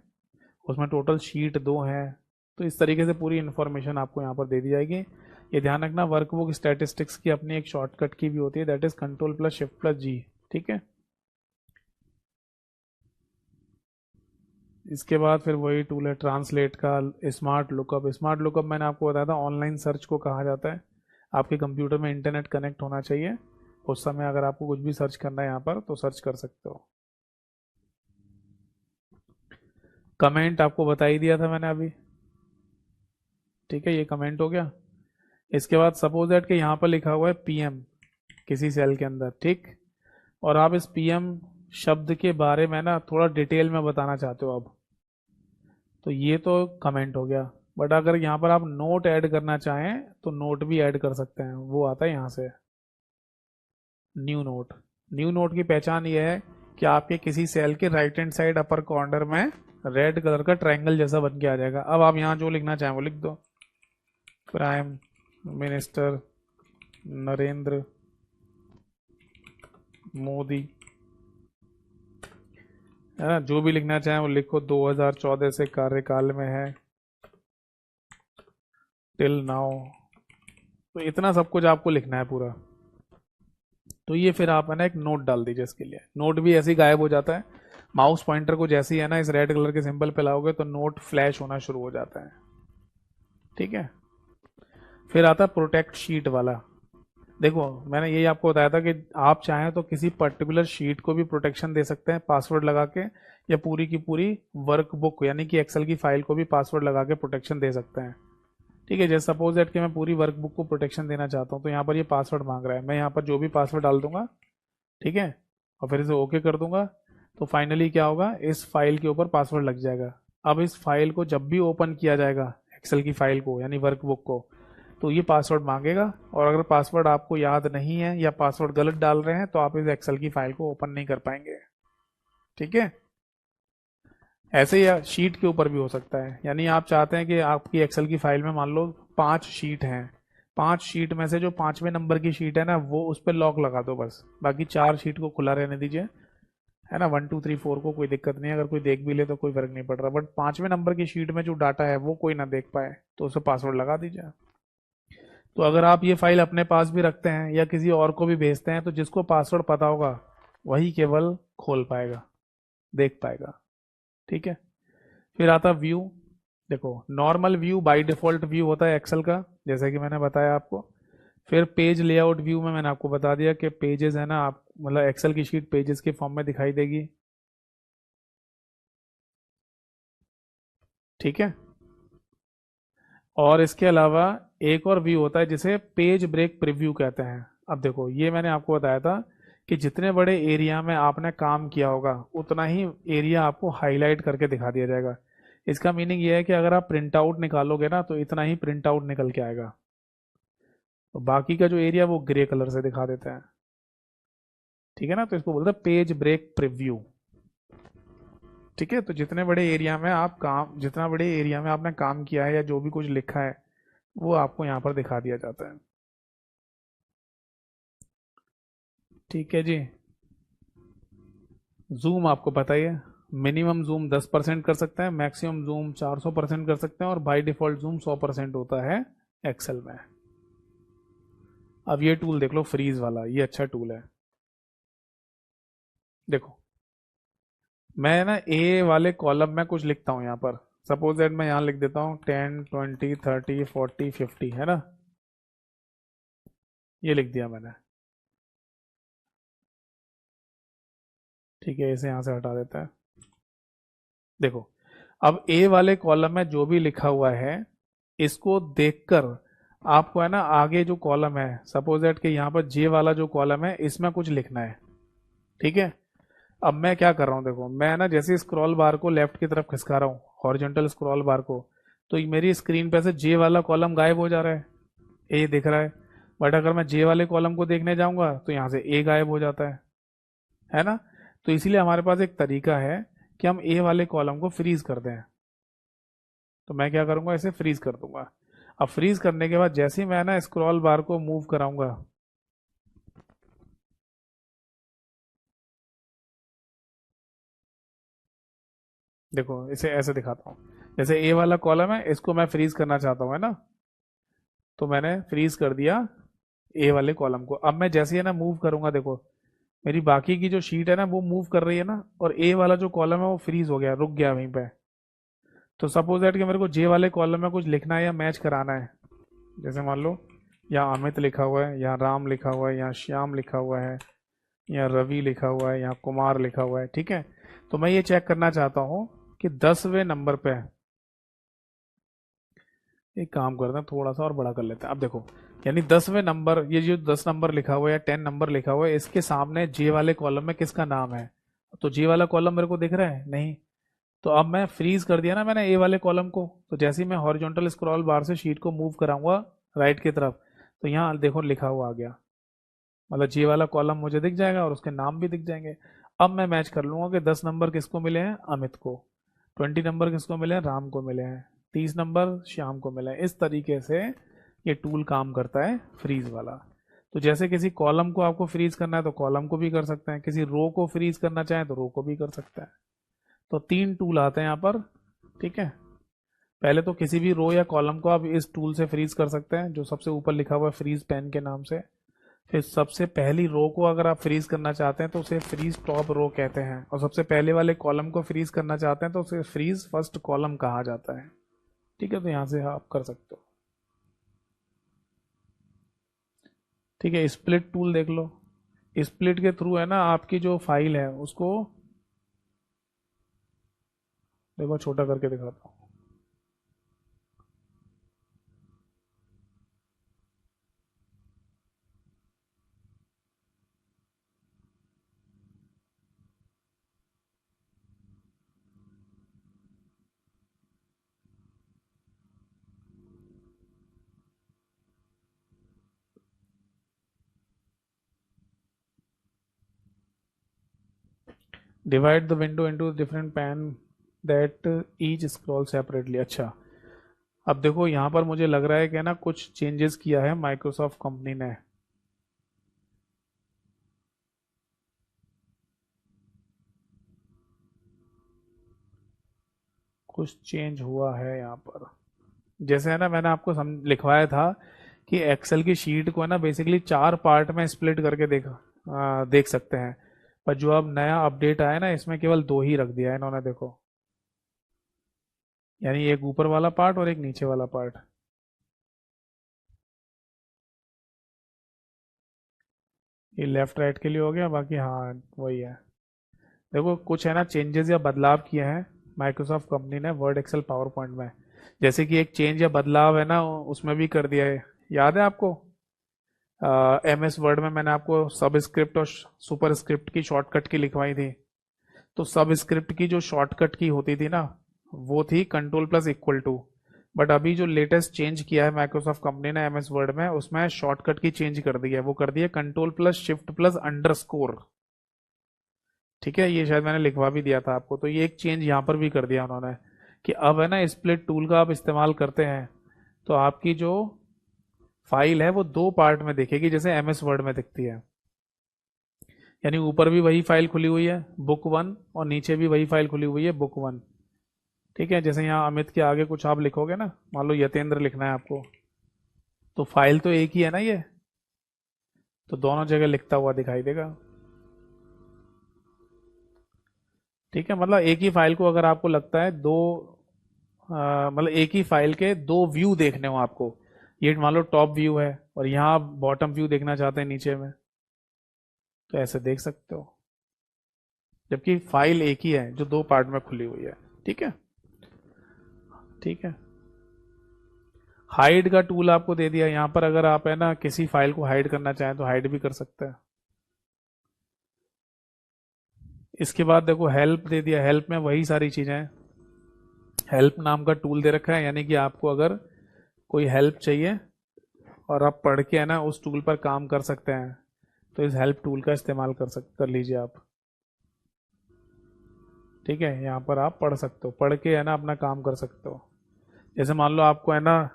उसमें टोटल शीट 2 है, तो इस तरीके से पूरी इन्फॉर्मेशन आपको यहाँ पर दे दी जाएगी। ये ध्यान रखना, वर्कबुक स्टैटिस्टिक्स की अपनी एक शॉर्टकट की भी होती है, दैट इज Ctrl+Shift+G। ठीक है, इसके बाद फिर वही टूल है ट्रांसलेट का, स्मार्ट लुकअप। स्मार्ट लुकअप मैंने आपको बताया था ऑनलाइन सर्च को कहा जाता है। आपके कंप्यूटर में इंटरनेट कनेक्ट होना चाहिए, उस समय अगर आपको कुछ भी सर्च करना है यहाँ पर तो सर्च कर सकते हो। कमेंट आपको बता ही दिया था मैंने अभी, ठीक है, ये कमेंट हो गया। इसके बाद सपोज दैट कि यहाँ पर लिखा हुआ है पीएम किसी सेल के अंदर, ठीक, और आप इस पीएम शब्द के बारे में ना थोड़ा डिटेल में बताना चाहते हो अब, तो ये तो कमेंट हो गया। बट अगर यहाँ पर आप नोट ऐड करना चाहें तो नोट भी ऐड कर सकते हैं, वो आता है यहाँ से न्यू नोट। न्यू नोट की पहचान ये है कि आपके किसी सेल के right hand side upper corner में रेड कलर का ट्रायंगल जैसा बन के आ जाएगा। अब आप यहाँ जो लिखना चाहें वो लिख दो, प्राइम मिनिस्टर नरेंद्र मोदी, है ना, जो भी लिखना चाहें वो लिखो। 2014 से कार्यकाल में है, टिल नाउ, तो इतना सब कुछ आपको लिखना है पूरा। तो ये फिर आप है ना एक नोट डाल दीजिए। इसके लिए नोट भी ऐसे ही गायब हो जाता है, माउस पॉइंटर को जैसे ही है ना इस रेड कलर के सिंबल पे लाओगे तो नोट फ्लैश होना शुरू हो जाता है, ठीक है। फिर आता है प्रोटेक्ट शीट वाला। देखो मैंने यही आपको बताया था कि आप चाहें तो किसी पर्टिकुलर शीट को भी प्रोटेक्शन दे सकते हैं पासवर्ड लगा के, या पूरी की पूरी वर्कबुक यानी कि एक्सेल की फाइल को भी पासवर्ड लगा के प्रोटेक्शन दे सकते हैं, ठीक है। जैसे सपोज दैट कि मैं पूरी वर्कबुक को प्रोटेक्शन देना चाहता हूँ तो यहाँ पर ये पासवर्ड मांग रहा है, मैं यहाँ पर जो भी पासवर्ड डाल दूंगा, ठीक है, और फिर इसे ओके कर दूंगा, तो फाइनली क्या होगा, इस फाइल के ऊपर पासवर्ड लग जाएगा। अब इस फाइल को जब भी ओपन किया जाएगा एक्सेल की फाइल को यानी वर्कबुक को, तो ये पासवर्ड मांगेगा, और अगर पासवर्ड आपको याद नहीं है या पासवर्ड गलत डाल रहे हैं तो आप इस एक्सेल की फाइल को ओपन नहीं कर पाएंगे, ठीक है। ऐसे ही शीट के ऊपर भी हो सकता है, यानी आप चाहते हैं कि आपकी एक्सेल की फाइल में मान लो 5 शीट हैं, 5 शीट में से जो 5वें नंबर की शीट है ना वो उस पर लॉक लगा दो बस, बाकी 4 शीट को खुला रहने दीजिए, है ना। 1 2 3 4 को कोई दिक्कत नहीं है, अगर कोई देख भी ले तो कोई फर्क नहीं पड़ रहा, बट 5वें नंबर की शीट में जो डाटा है वो कोई ना देख पाए तो उसे पासवर्ड लगा दीजिए। तो अगर आप ये फाइल अपने पास भी रखते हैं या किसी और को भी भेजते हैं तो जिसको पासवर्ड पता होगा वही केवल खोल पाएगा, देख पाएगा, ठीक है। फिर आता व्यू। देखो normal view by default view होता है एक्सेल का, जैसे कि मैंने बताया आपको। फिर पेज लेआउट व्यू में मैंने आपको बता दिया कि पेजेस है ना, आप मतलब एक्सेल की शीट पेजेस के फॉर्म में दिखाई देगी, ठीक है। और इसके अलावा एक और व्यू होता है जिसे पेज ब्रेक प्रीव्यू कहते हैं। अब देखो ये मैंने आपको बताया था कि जितने बड़े एरिया में आपने काम किया होगा उतना ही एरिया आपको हाईलाइट करके दिखा दिया जाएगा। इसका मीनिंग ये है कि अगर आप प्रिंट आउट निकालोगे ना तो इतना ही प्रिंट आउट निकल के आएगा, तो बाकी का जो एरिया वो ग्रे कलर से दिखा देते हैं, ठीक है ना। तो इसको बोलते हैं पेज ब्रेक प्रीव्यू, ठीक है। तो जितने बड़े एरिया में आप काम, जितना बड़े एरिया में आपने काम किया है या जो भी कुछ लिखा है वो आपको यहाँ पर दिखा दिया जाता है, ठीक है जी। जूम आपको पता ही है, मिनिमम जूम 10% कर सकते हैं, मैक्सिमम जूम 400% कर सकते हैं, और बाय डिफॉल्ट जूम 100% होता है एक्सेल में। अब ये टूल देख लो फ्रीज वाला, ये अच्छा टूल है। देखो मैं ना ए वाले कॉलम में कुछ लिखता हूँ यहाँ पर, सपोज दैट मैं यहाँ लिख देता हूँ 10 20 30 40 50, है ना, ये लिख दिया मैंने, ठीक है। इसे यहाँ से हटा देता है। देखो अब ए वाले कॉलम में जो भी लिखा हुआ है इसको देखकर आपको है ना आगे जो कॉलम है, सपोज दैट कि यहाँ पर जे वाला जो कॉलम है इसमें कुछ लिखना है, ठीक है। अब मैं क्या कर रहा हूँ, देखो मैं ना जैसे स्क्रॉल बार को लेफ्ट की तरफ खिसका रहा हूँ, हॉरिजॉन्टल स्क्रॉल बार को, तो मेरी स्क्रीन पे से जे वाला कॉलम गायब हो जा रहा है, ए दिख रहा है। बट अगर मैं जे वाले कॉलम को देखने जाऊंगा तो यहाँ से ए गायब हो जाता है ना। तो इसीलिए हमारे पास एक तरीका है कि हम ए वाले कॉलम को फ्रीज कर दें। तो मैं क्या करूंगा, इसे फ्रीज कर दूंगा। अब फ्रीज करने के बाद जैसे ही मैं ना स्क्रॉल बार को मूव कराऊंगा, देखो इसे ऐसे दिखाता हूँ, जैसे ए वाला कॉलम है इसको मैं फ्रीज करना चाहता हूँ, है ना, तो मैंने फ्रीज कर दिया ए वाले कॉलम को। अब मैं जैसे ही ना मूव करूंगा, देखो मेरी बाकी की जो शीट है ना वो मूव कर रही है ना, और ए वाला जो कॉलम है वो फ्रीज हो गया, रुक गया वहीं पे। तो सपोज दैट कि मेरे को जे वाले कॉलम में कुछ लिखना है या मैच कराना है। जैसे मान लो यहाँ अमित लिखा हुआ है, यहाँ राम लिखा हुआ है, यहाँ श्याम लिखा हुआ है, यहाँ रवि लिखा हुआ है, यहाँ कुमार लिखा हुआ है, ठीक है। तो मैं ये चेक करना चाहता हूँ कि 10वें नंबर पे, एक काम करते हैं थोड़ा सा और बड़ा कर लेते हैं। अब देखो, यानी 10वें नंबर, ये जो 10 नंबर लिखा हुआ है या 10 नंबर लिखा हुआ है, इसके सामने जे वाले कॉलम में किसका नाम है? तो जे वाला कॉलम मेरे को दिख रहा है नहीं। तो अब मैं फ्रीज कर दिया ना मैंने ए वाले कॉलम को, तो जैसे ही मैं हॉरिजॉन्टल स्क्रॉल बार से शीट को मूव कराऊंगा राइट की तरफ, तो यहाँ देखो लिखा हुआ आ गया। मतलब जे वाला कॉलम मुझे दिख जाएगा और उसके नाम भी दिख जाएंगे। अब मैं मैच कर लूंगा कि 10 नंबर किसको मिले हैं, अमित को। 20 नंबर किसको मिले हैं, राम को मिले हैं। 30 नंबर श्याम को मिले हैं। इस तरीके से ये टूल काम करता है, फ्रीज वाला। तो जैसे किसी कॉलम को आपको फ्रीज करना है तो कॉलम को भी कर सकते हैं, किसी रो को फ्रीज करना चाहें तो रो को भी कर सकते हैं। तो 3 टूल आते हैं यहाँ पर, ठीक है। पहले तो किसी भी रो या कॉलम को आप इस टूल से फ्रीज कर सकते हैं, जो सबसे ऊपर लिखा हुआ है फ्रीज पेन के नाम से। फिर सबसे पहली रो को अगर आप फ्रीज करना चाहते हैं तो उसे फ्रीज टॉप रो कहते हैं, और सबसे पहले वाले कॉलम को फ्रीज करना चाहते हैं तो उसे फ्रीज फर्स्ट कॉलम कहा जाता है, ठीक है। तो यहां से आप कर सकते हो, ठीक है। स्प्लिट टूल देख लो, स्प्लिट के थ्रू है ना आपकी जो फाइल है उसको, देखो छोटा करके दिखाता हूँ। Divide the window into different pan that each scroll separately. अच्छा, अब देखो यहाँ पर मुझे लग रहा है कि ना कुछ चेंजेस किया है माइक्रोसॉफ्ट कंपनी ने। कुछ चेंज हुआ है यहाँ पर। जैसे है ना मैंने आपको लिखवाया था कि एक्सेल की शीट को है ना बेसिकली 4 पार्ट में स्प्लिट करके देख सकते हैं। पर जो अब नया अपडेट आया ना इसमें केवल 2 ही रख दिया है इन्होंने, देखो। यानी एक ऊपर वाला पार्ट और एक नीचे वाला पार्ट। ये लेफ्ट राइट के लिए हो गया, बाकी हाँ वही है। देखो कुछ है ना चेंजेस या बदलाव किए हैं माइक्रोसॉफ्ट कंपनी ने वर्ड एक्सेल पावर पॉइंट में। जैसे कि एक चेंज या बदलाव है ना उसमें भी कर दिया है, याद है आपको? MS वर्ड में मैंने आपको सब स्क्रिप्ट और सुपर स्क्रिप्ट की शॉर्टकट की लिखवाई थी। तो सब स्क्रिप्ट की जो शॉर्टकट की होती थी ना वो थी control plus equal to. But अभी जो लेटेस्ट चेंज किया है माइक्रोसॉफ्ट कंपनी ने MS वर्ड में, उसमें शॉर्टकट की चेंज कर दी है। वो कर दी है control plus shift plus underscore, ठीक है। ये शायद मैंने लिखवा भी दिया था आपको। तो ये एक चेंज यहाँ पर भी कर दिया उन्होंने कि अब है ना स्प्लिट टूल का आप इस्तेमाल करते हैं तो आपकी जो फाइल है वो 2 पार्ट में दिखेगी, जैसे MS वर्ड में दिखती है। यानी ऊपर भी वही फाइल खुली हुई है बुक 1, और नीचे भी वही फाइल खुली हुई है बुक 1, ठीक है। जैसे यहाँ अमित के आगे कुछ आप लिखोगे ना, मान लो यतेंद्र लिखना है आपको, तो फाइल तो एक ही है ना ये, तो दोनों जगह लिखता हुआ दिखाई देगा, ठीक है। मतलब एक ही फाइल को अगर आपको लगता है दो, मतलब एक ही फाइल के 2 व्यू देखने हो आपको, ये मान लो टॉप व्यू है और यहाँ आप बॉटम व्यू देखना चाहते हैं नीचे में, तो ऐसे देख सकते हो। जबकि फाइल एक ही है जो 2 पार्ट में खुली हुई है, ठीक है। ठीक है, हाइड का टूल आपको दे दिया यहाँ पर। अगर आप है ना किसी फाइल को हाइड करना चाहें तो हाइड भी कर सकते हैं। इसके बाद देखो हेल्प दे दिया, हेल्प में वही सारी चीजें हैं। हेल्प नाम का टूल दे रखा है, यानी कि आपको अगर कोई हेल्प चाहिए और आप पढ़ के है ना उस टूल पर काम कर सकते हैं, तो इस हेल्प टूल का इस्तेमाल कर लीजिए आप, ठीक है। यहाँ पर आप पढ़ सकते हो, पढ़ के है ना अपना काम कर सकते हो। जैसे मान लो आपको है ना,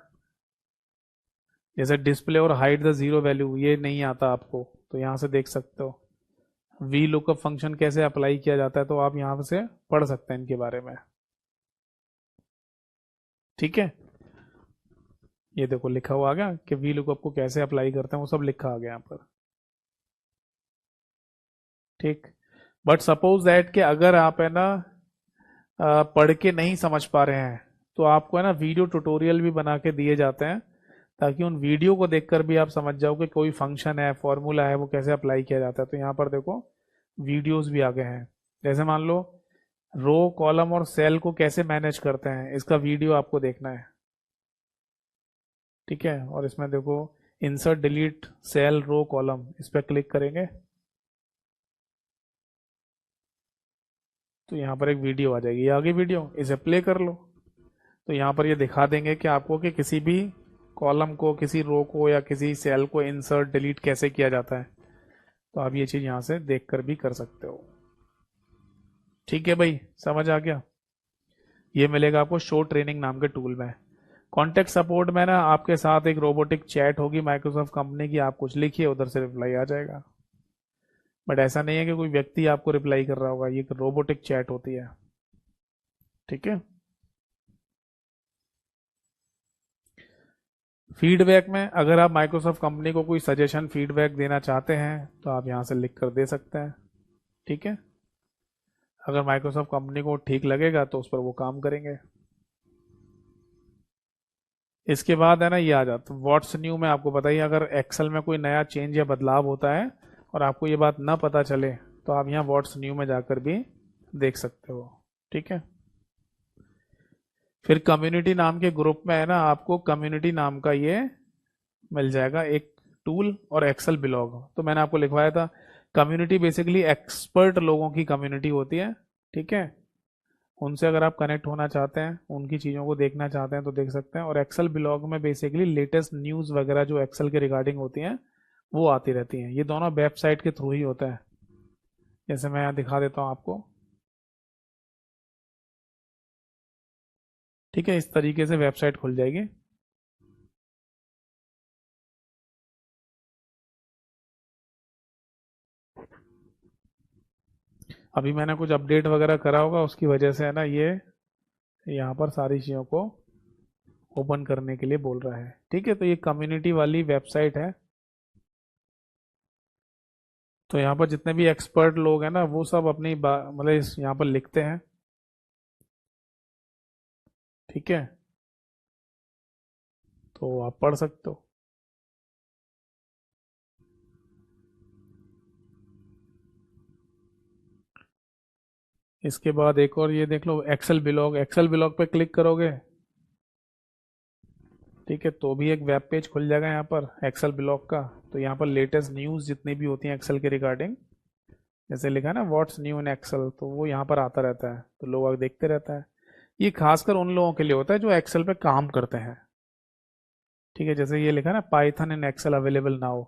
जैसे डिस्प्ले और हाइड द जीरो वैल्यू ये नहीं आता आपको, तो यहाँ से देख सकते हो। वी लुकअप फंक्शन कैसे अप्लाई किया जाता है, तो आप यहाँ से पढ़ सकते हैं इनके बारे में, ठीक है। ये देखो लिखा हुआ आ गया कि वी लुकअप को कैसे अप्लाई करते हैं, वो सब लिखा आ गया यहाँ पर। ठीक। बट सपोज दैट कि अगर आप है ना पढ़ के नहीं समझ पा रहे हैं, तो आपको है ना वीडियो ट्यूटोरियल भी बना के दिए जाते हैं, ताकि उन वीडियो को देखकर भी आप समझ जाओ कि कोई फंक्शन है, फॉर्मूला है, वो कैसे अप्लाई किया जाता है। तो यहाँ पर देखो वीडियोस भी आ गए हैं। जैसे मान लो रो कॉलम और सेल को कैसे मैनेज करते हैं, इसका वीडियो आपको देखना है। ठीक है, और इसमें देखो insert delete cell row column, इस पर क्लिक करेंगे तो यहाँ पर एक वीडियो आ जाएगी। ये आगे वीडियो, इसे प्ले कर लो तो यहाँ पर ये दिखा देंगे कि आपको कि किसी भी कॉलम को, किसी रो को या किसी सेल को इंसर्ट डिलीट कैसे किया जाता है। तो आप ये चीज यहाँ से देख कर भी कर सकते हो। ठीक है भाई, समझ आ गया। ये मिलेगा आपको शो ट्रेनिंग नाम के टूल में। कॉन्टेक्ट सपोर्ट में ना आपके साथ एक रोबोटिक चैट होगी माइक्रोसॉफ्ट कंपनी की, आप कुछ लिखिए उधर से रिप्लाई आ जाएगा। बट ऐसा नहीं है कि कोई व्यक्ति आपको रिप्लाई कर रहा होगा, ये एक रोबोटिक चैट होती है। ठीक है। फीडबैक में अगर आप माइक्रोसॉफ्ट कंपनी को कोई सजेशन फीडबैक देना चाहते हैं तो आप यहाँ से लिख कर दे सकते हैं। ठीक है, अगर माइक्रोसॉफ्ट कंपनी को ठीक लगेगा तो उस पर वो काम करेंगे। इसके बाद है ना ये आ जाता व्हाट्स न्यू में। आपको बताइए अगर एक्सेल में कोई नया चेंज या बदलाव होता है और आपको ये बात ना पता चले, तो आप यहाँ व्हाट्स न्यू में जाकर भी देख सकते हो। ठीक है। फिर कम्युनिटी नाम के ग्रुप में है ना आपको कम्युनिटी नाम का ये मिल जाएगा एक टूल, और एक्सेल ब्लॉग। तो मैंने आपको लिखवाया था कम्युनिटी बेसिकली एक्सपर्ट लोगों की कम्युनिटी होती है। ठीक है, उनसे अगर आप कनेक्ट होना चाहते हैं, उनकी चीज़ों को देखना चाहते हैं तो देख सकते हैं। और एक्सेल ब्लॉग में बेसिकली लेटेस्ट न्यूज़ वगैरह जो एक्सेल के रिगार्डिंग होती हैं वो आती रहती हैं। ये दोनों वेबसाइट के थ्रू ही होता है। जैसे मैं यहाँ दिखा देता हूँ आपको। ठीक है, इस तरीके से वेबसाइट खुल जाएगी। अभी मैंने कुछ अपडेट वगैरह करा होगा, उसकी वजह से है ना ये यहाँ पर सारी चीज़ों को ओपन करने के लिए बोल रहा है। ठीक है, तो ये कम्युनिटी वाली वेबसाइट है। तो यहाँ पर जितने भी एक्सपर्ट लोग हैं ना वो सब अपनी मतलब इस यहाँ पर लिखते हैं। ठीक है, तो आप पढ़ सकते हो। इसके बाद एक और ये देख लो एक्सेल ब्लॉग। एक्सेल ब्लॉग पे क्लिक करोगे, ठीक है, तो भी एक वेब पेज खुल जाएगा यहाँ पर एक्सेल ब्लॉग का। तो यहाँ पर लेटेस्ट न्यूज़ जितनी भी होती हैं एक्सेल के रिगार्डिंग, जैसे लिखा है ना व्हाट्स न्यू इन एक्सेल, तो वो यहाँ पर आता रहता है, तो लोग आगे देखते रहता है। ये खासकर उन लोगों के लिए होता है जो एक्सेल पे काम करते हैं। ठीक है, जैसे ये लिखा है ना पाइथन इन एक्सेल अवेलेबल नाउ,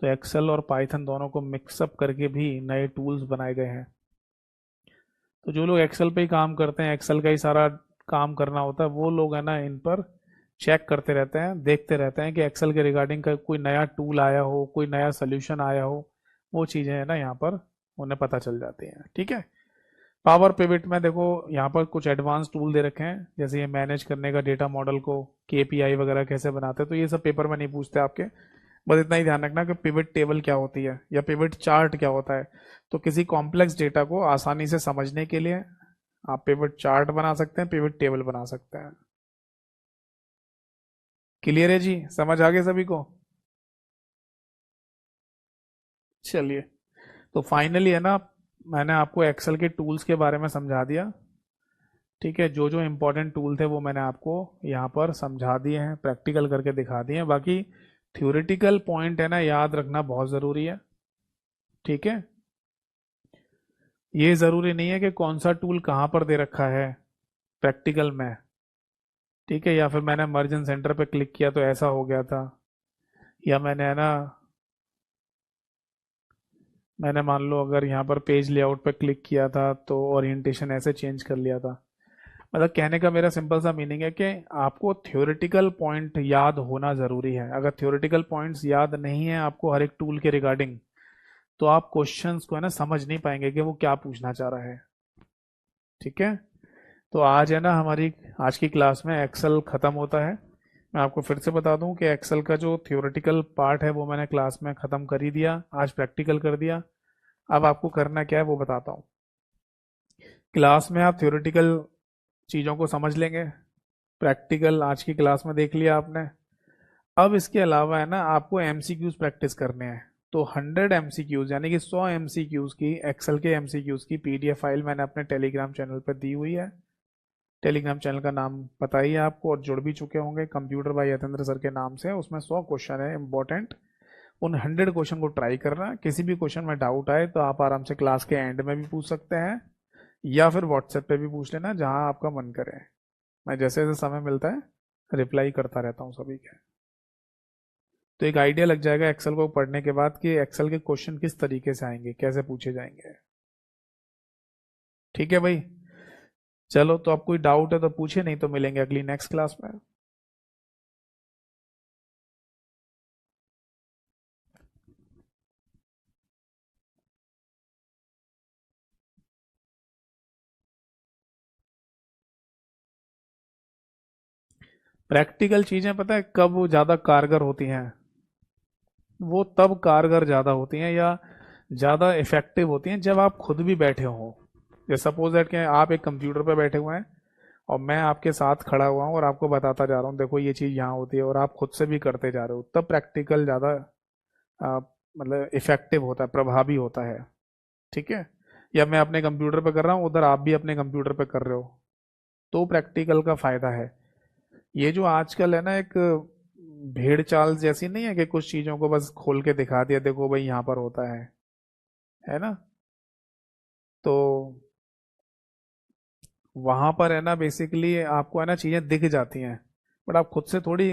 तो एक्सेल और पाइथन दोनों को मिक्सअप करके भी नए टूल्स बनाए गए हैं। तो जो लोग एक्सेल पे ही काम करते हैं, एक्सेल का ही सारा काम करना होता है, वो लोग है ना इन पर चेक करते रहते हैं, देखते रहते हैं कि एक्सेल के रिगार्डिंग का कोई नया टूल आया हो, कोई नया सोल्यूशन आया हो। वो चीज़ें है ना यहाँ पर उन्हें पता चल जाती हैं। ठीक है। पावर पिविट में देखो यहाँ पर कुछ एडवांस टूल दे रखे हैं, जैसे ये मैनेज करने का डेटा मॉडल को, केपीआई वगैरह कैसे बनाते हैं। तो ये सब पेपर में नहीं पूछते आपके, बस इतना ही ध्यान रखना कि पिविट टेबल क्या होती है या पिविट चार्ट क्या होता है। तो किसी कॉम्प्लेक्स डेटा को आसानी से समझने के लिए आप पिविट चार्ट बना सकते हैं, पिविट टेबल बना सकते हैं। क्लियर है जी, समझ आ गया सभी को। चलिए, तो फाइनली है ना मैंने आपको एक्सेल के टूल्स के बारे में समझा दिया। ठीक है, जो जो इम्पोर्टेंट टूल थे वो मैंने आपको यहाँ पर समझा दिए हैं, प्रैक्टिकल करके दिखा दिए हैं। बाकी थ्योरेटिकल पॉइंट है ना याद रखना बहुत ज़रूरी है। ठीक है, ये ज़रूरी नहीं है कि कौन सा टूल कहाँ पर दे रखा है प्रैक्टिकल में। ठीक है, या फिर मैंने मर्जन सेंटर पे क्लिक किया तो ऐसा हो गया था, या मैंने है ना मैंने मान लो अगर यहाँ पर पेज लेआउट पे क्लिक किया था तो ओरिएंटेशन ऐसे चेंज कर लिया था। मतलब कहने का मेरा सिंपल सा मीनिंग है कि आपको थ्योरेटिकल पॉइंट याद होना ज़रूरी है। अगर थ्योरेटिकल पॉइंट्स याद नहीं है आपको हर एक टूल के रिगार्डिंग, तो आप क्वेश्चंस को है ना समझ नहीं पाएंगे कि वो क्या पूछना चाह रहा है। ठीक है, तो आज है ना हमारी आज की क्लास में एक्सेल ख़त्म होता है। मैं आपको फिर से बता दूं कि एक्सेल का जो थ्योरेटिकल पार्ट है वो मैंने क्लास में ख़त्म कर ही दिया, आज प्रैक्टिकल कर दिया। अब आपको करना क्या है वो बताता हूँ। क्लास में आप थ्योरेटिकल चीज़ों को समझ लेंगे, प्रैक्टिकल आज की क्लास में देख लिया आपने। अब इसके अलावा है ना आपको एमसीक्यूज प्रैक्टिस करने हैं। तो 100 एमसीक्यूज यानी कि 100 एमसीक्यूज की, एक्सेल के एमसीक्यूज की पीडीएफ फाइल मैंने अपने टेलीग्राम चैनल पर दी हुई है। टेलीग्राम चैनल का नाम पता ही है आपको और जुड़ भी चुके होंगे, कंप्यूटर बाय यतेंद्र सर के नाम से। उसमें 100 क्वेश्चन है इंपॉर्टेंट। उन 100 क्वेश्चन को ट्राई करना। किसी भी क्वेश्चन में डाउट आए तो आप आराम से क्लास के एंड में भी पूछ सकते हैं, या फिर व्हाट्सएप पे भी पूछ लेना, जहां आपका मन करे। मैं जैसे जैसे समय मिलता है रिप्लाई करता रहता हूँ सभी के। तो एक आइडिया लग जाएगा एक्सेल को पढ़ने के बाद कि एक्सेल के क्वेश्चन किस तरीके से आएंगे, कैसे पूछे जाएंगे। ठीक है भाई, चलो तो अब कोई डाउट है तो पूछे, नहीं तो मिलेंगे अगली नेक्स्ट क्लास में। प्रैक्टिकल चीजें पता है कब वो ज्यादा कारगर होती हैं? वो तब कारगर ज्यादा होती हैं या ज्यादा इफेक्टिव होती हैं जब आप खुद भी बैठे हो। जैसे सपोज दैट कि आप एक कंप्यूटर पे बैठे हुए हैं और मैं आपके साथ खड़ा हुआ हूँ और आपको बताता जा रहा हूँ, देखो ये चीज यहाँ होती है, और आप खुद से भी करते जा रहे हो, तब प्रैक्टिकल ज्यादा मतलब इफेक्टिव होता है, प्रभावी होता है। ठीक है? या मैं अपने कंप्यूटर पे कर रहा हूँ, उधर आप भी अपने कंप्यूटर पे कर रहे हो, तो प्रैक्टिकल का फायदा है। ये जो आजकल है ना एक भेड़ चाल जैसी नहीं है कि कुछ चीजों को बस खोल के दिखा दिया, देखो भाई यहाँ पर होता है ना? तो वहां पर है ना बेसिकली आपको है ना चीजें दिख जाती हैं, बट आप खुद से थोड़ी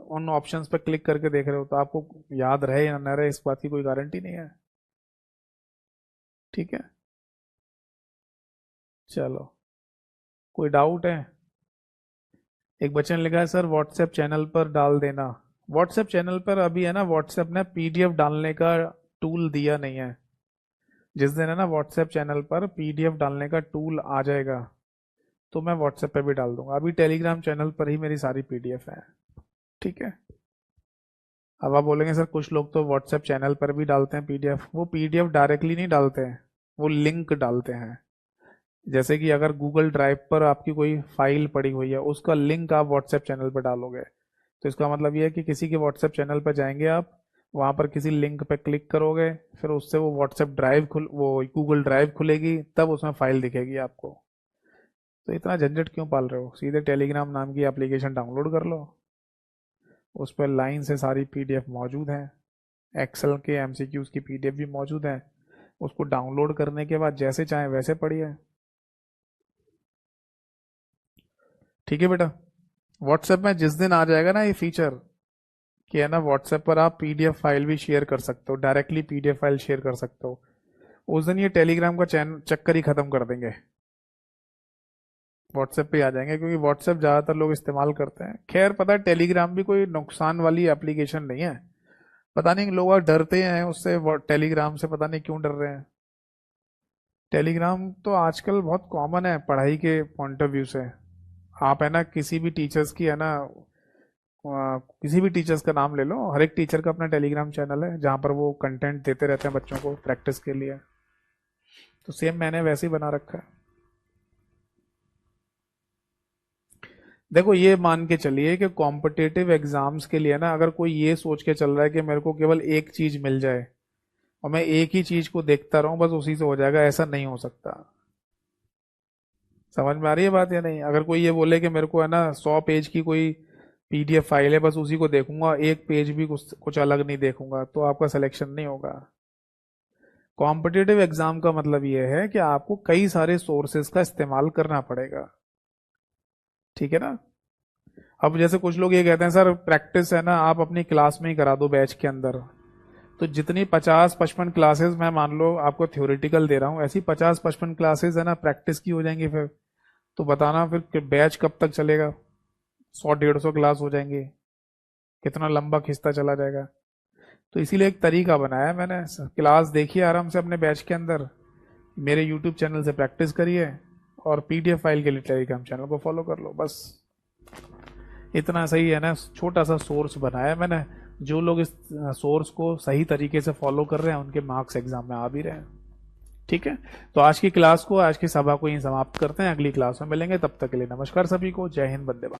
उन ऑप्शंस पर क्लिक करके देख रहे हो, तो आपको याद रहे या न रहे इस बात की कोई गारंटी नहीं है। ठीक है, चलो कोई डाउट है? एक बच्चे ने लिखा है सर व्हाट्सएप चैनल पर डाल देना। व्हाट्सएप चैनल पर अभी है ना व्हाट्सएप ने पीडीएफ डालने का टूल दिया नहीं है। जिस दिन है ना व्हाट्सएप चैनल पर पीडीएफ डालने का टूल आ जाएगा तो मैं व्हाट्सएप पे भी डाल दूंगा। अभी टेलीग्राम चैनल पर ही मेरी सारी पीडीएफ है। ठीक है? अब आप बोलेंगे सर कुछ लोग तो व्हाट्सएप चैनल पर भी डालते हैं पीडीएफ। वो पीडीएफ डायरेक्टली नहीं डालते हैं, वो लिंक डालते हैं। जैसे कि अगर गूगल ड्राइव पर आपकी कोई फाइल पड़ी हुई है, उसका लिंक आप व्हाट्सएप चैनल पर डालोगे, तो इसका मतलब ये है कि किसी के व्हाट्सएप चैनल पर जाएंगे आप, वहां पर किसी लिंक पे क्लिक करोगे, फिर उससे वो व्हाट्सएप ड्राइव वो गूगल ड्राइव खुलेगी, तब उसमें फाइल दिखेगी आपको। तो इतना झंझट क्यों पाल रहे हो? सीधे टेलीग्राम नाम की एप्लीकेशन डाउनलोड कर लो, उस पर लाइन से सारी पीडीएफ मौजूद है, एक्सेल के एमसीक्यूज की पीडीएफ भी मौजूद है। उसको डाउनलोड करने के बाद जैसे चाहे वैसे पढ़िए। ठीक है बेटा? व्हाट्सएप में जिस दिन आ जाएगा ना ये फीचर कि है ना व्हाट्सएप पर आप पीडीएफ फाइल भी शेयर कर सकते हो, डायरेक्टली पीडीएफ फाइल शेयर कर सकते हो, उस दिन ये टेलीग्राम का चैन चक्कर ही खत्म कर देंगे। व्हाट्सएप पे ही आ जाएंगे, क्योंकि व्हाट्सएप ज्यादातर लोग इस्तेमाल करते हैं। खैर पता है टेलीग्राम भी कोई नुकसान वाली एप्लीकेशन नहीं है। पता नहीं लोग डरते हैं उससे, टेलीग्राम से पता नहीं क्यों डर रहे हैं। टेलीग्राम तो आजकल बहुत कॉमन है पढ़ाई के पॉइंट ऑफ व्यू से। आप है ना किसी भी टीचर्स की है ना किसी भी टीचर्स का नाम ले लो, हर एक टीचर का अपना टेलीग्राम चैनल है जहाँ पर वो कंटेंट देते रहते हैं बच्चों को प्रैक्टिस के लिए। तो सेम मैंने वैसे ही बना रखा है। देखो ये मान के चलिए कि कॉम्पिटिटिव एग्जाम्स के लिए ना अगर कोई ये सोच के चल रहा है कि मेरे को केवल एक चीज मिल जाए और मैं एक ही चीज को देखता रहूं, बस उसी से हो जाएगा, ऐसा नहीं हो सकता। समझ में आ रही है बात या नहीं? अगर कोई ये बोले कि मेरे को है ना 100 पेज की कोई पीडीएफ फाइल है, बस उसी को देखूंगा, एक पेज भी कुछ कुछ अलग नहीं देखूंगा, तो आपका सिलेक्शन नहीं होगा। कॉम्पिटिटिव एग्जाम का मतलब ये है कि आपको कई सारे सोर्सेज का इस्तेमाल करना पड़ेगा। ठीक है ना? अब जैसे कुछ लोग ये कहते हैं सर प्रैक्टिस है ना आप अपनी क्लास में ही करा दो बैच के अंदर। तो जितनी 50-55 क्लासेस मैं मान लो आपको थ्योरेटिकल दे रहा हूँ, ऐसी 50-55 क्लासेस है ना प्रैक्टिस की हो जाएंगी फिर। तो बताना फिर बैच कब तक चलेगा? 100-150 क्लास हो जाएंगी, कितना लंबा खिंचता चला जाएगा। तो इसीलिए एक तरीका बनाया है मैंने, क्लास देखिए आराम से अपने बैच के अंदर, मेरे यूट्यूब चैनल से प्रैक्टिस करिए, और पीडीएफ फाइल के लिए टेलीग्राम चैनल को फॉलो कर लो, बस इतना सही है ना। छोटा सा सोर्स बनाया है मैंने, जो लोग इस सोर्स को सही तरीके से फॉलो कर रहे हैं उनके मार्क्स एग्जाम में आ भी रहे हैं। ठीक है, तो आज की क्लास को, आज की सभा को यहीं समाप्त करते हैं। अगली क्लास में मिलेंगे, तब तक के लिए नमस्कार सभी को। जय हिंद, वंदे मातरम।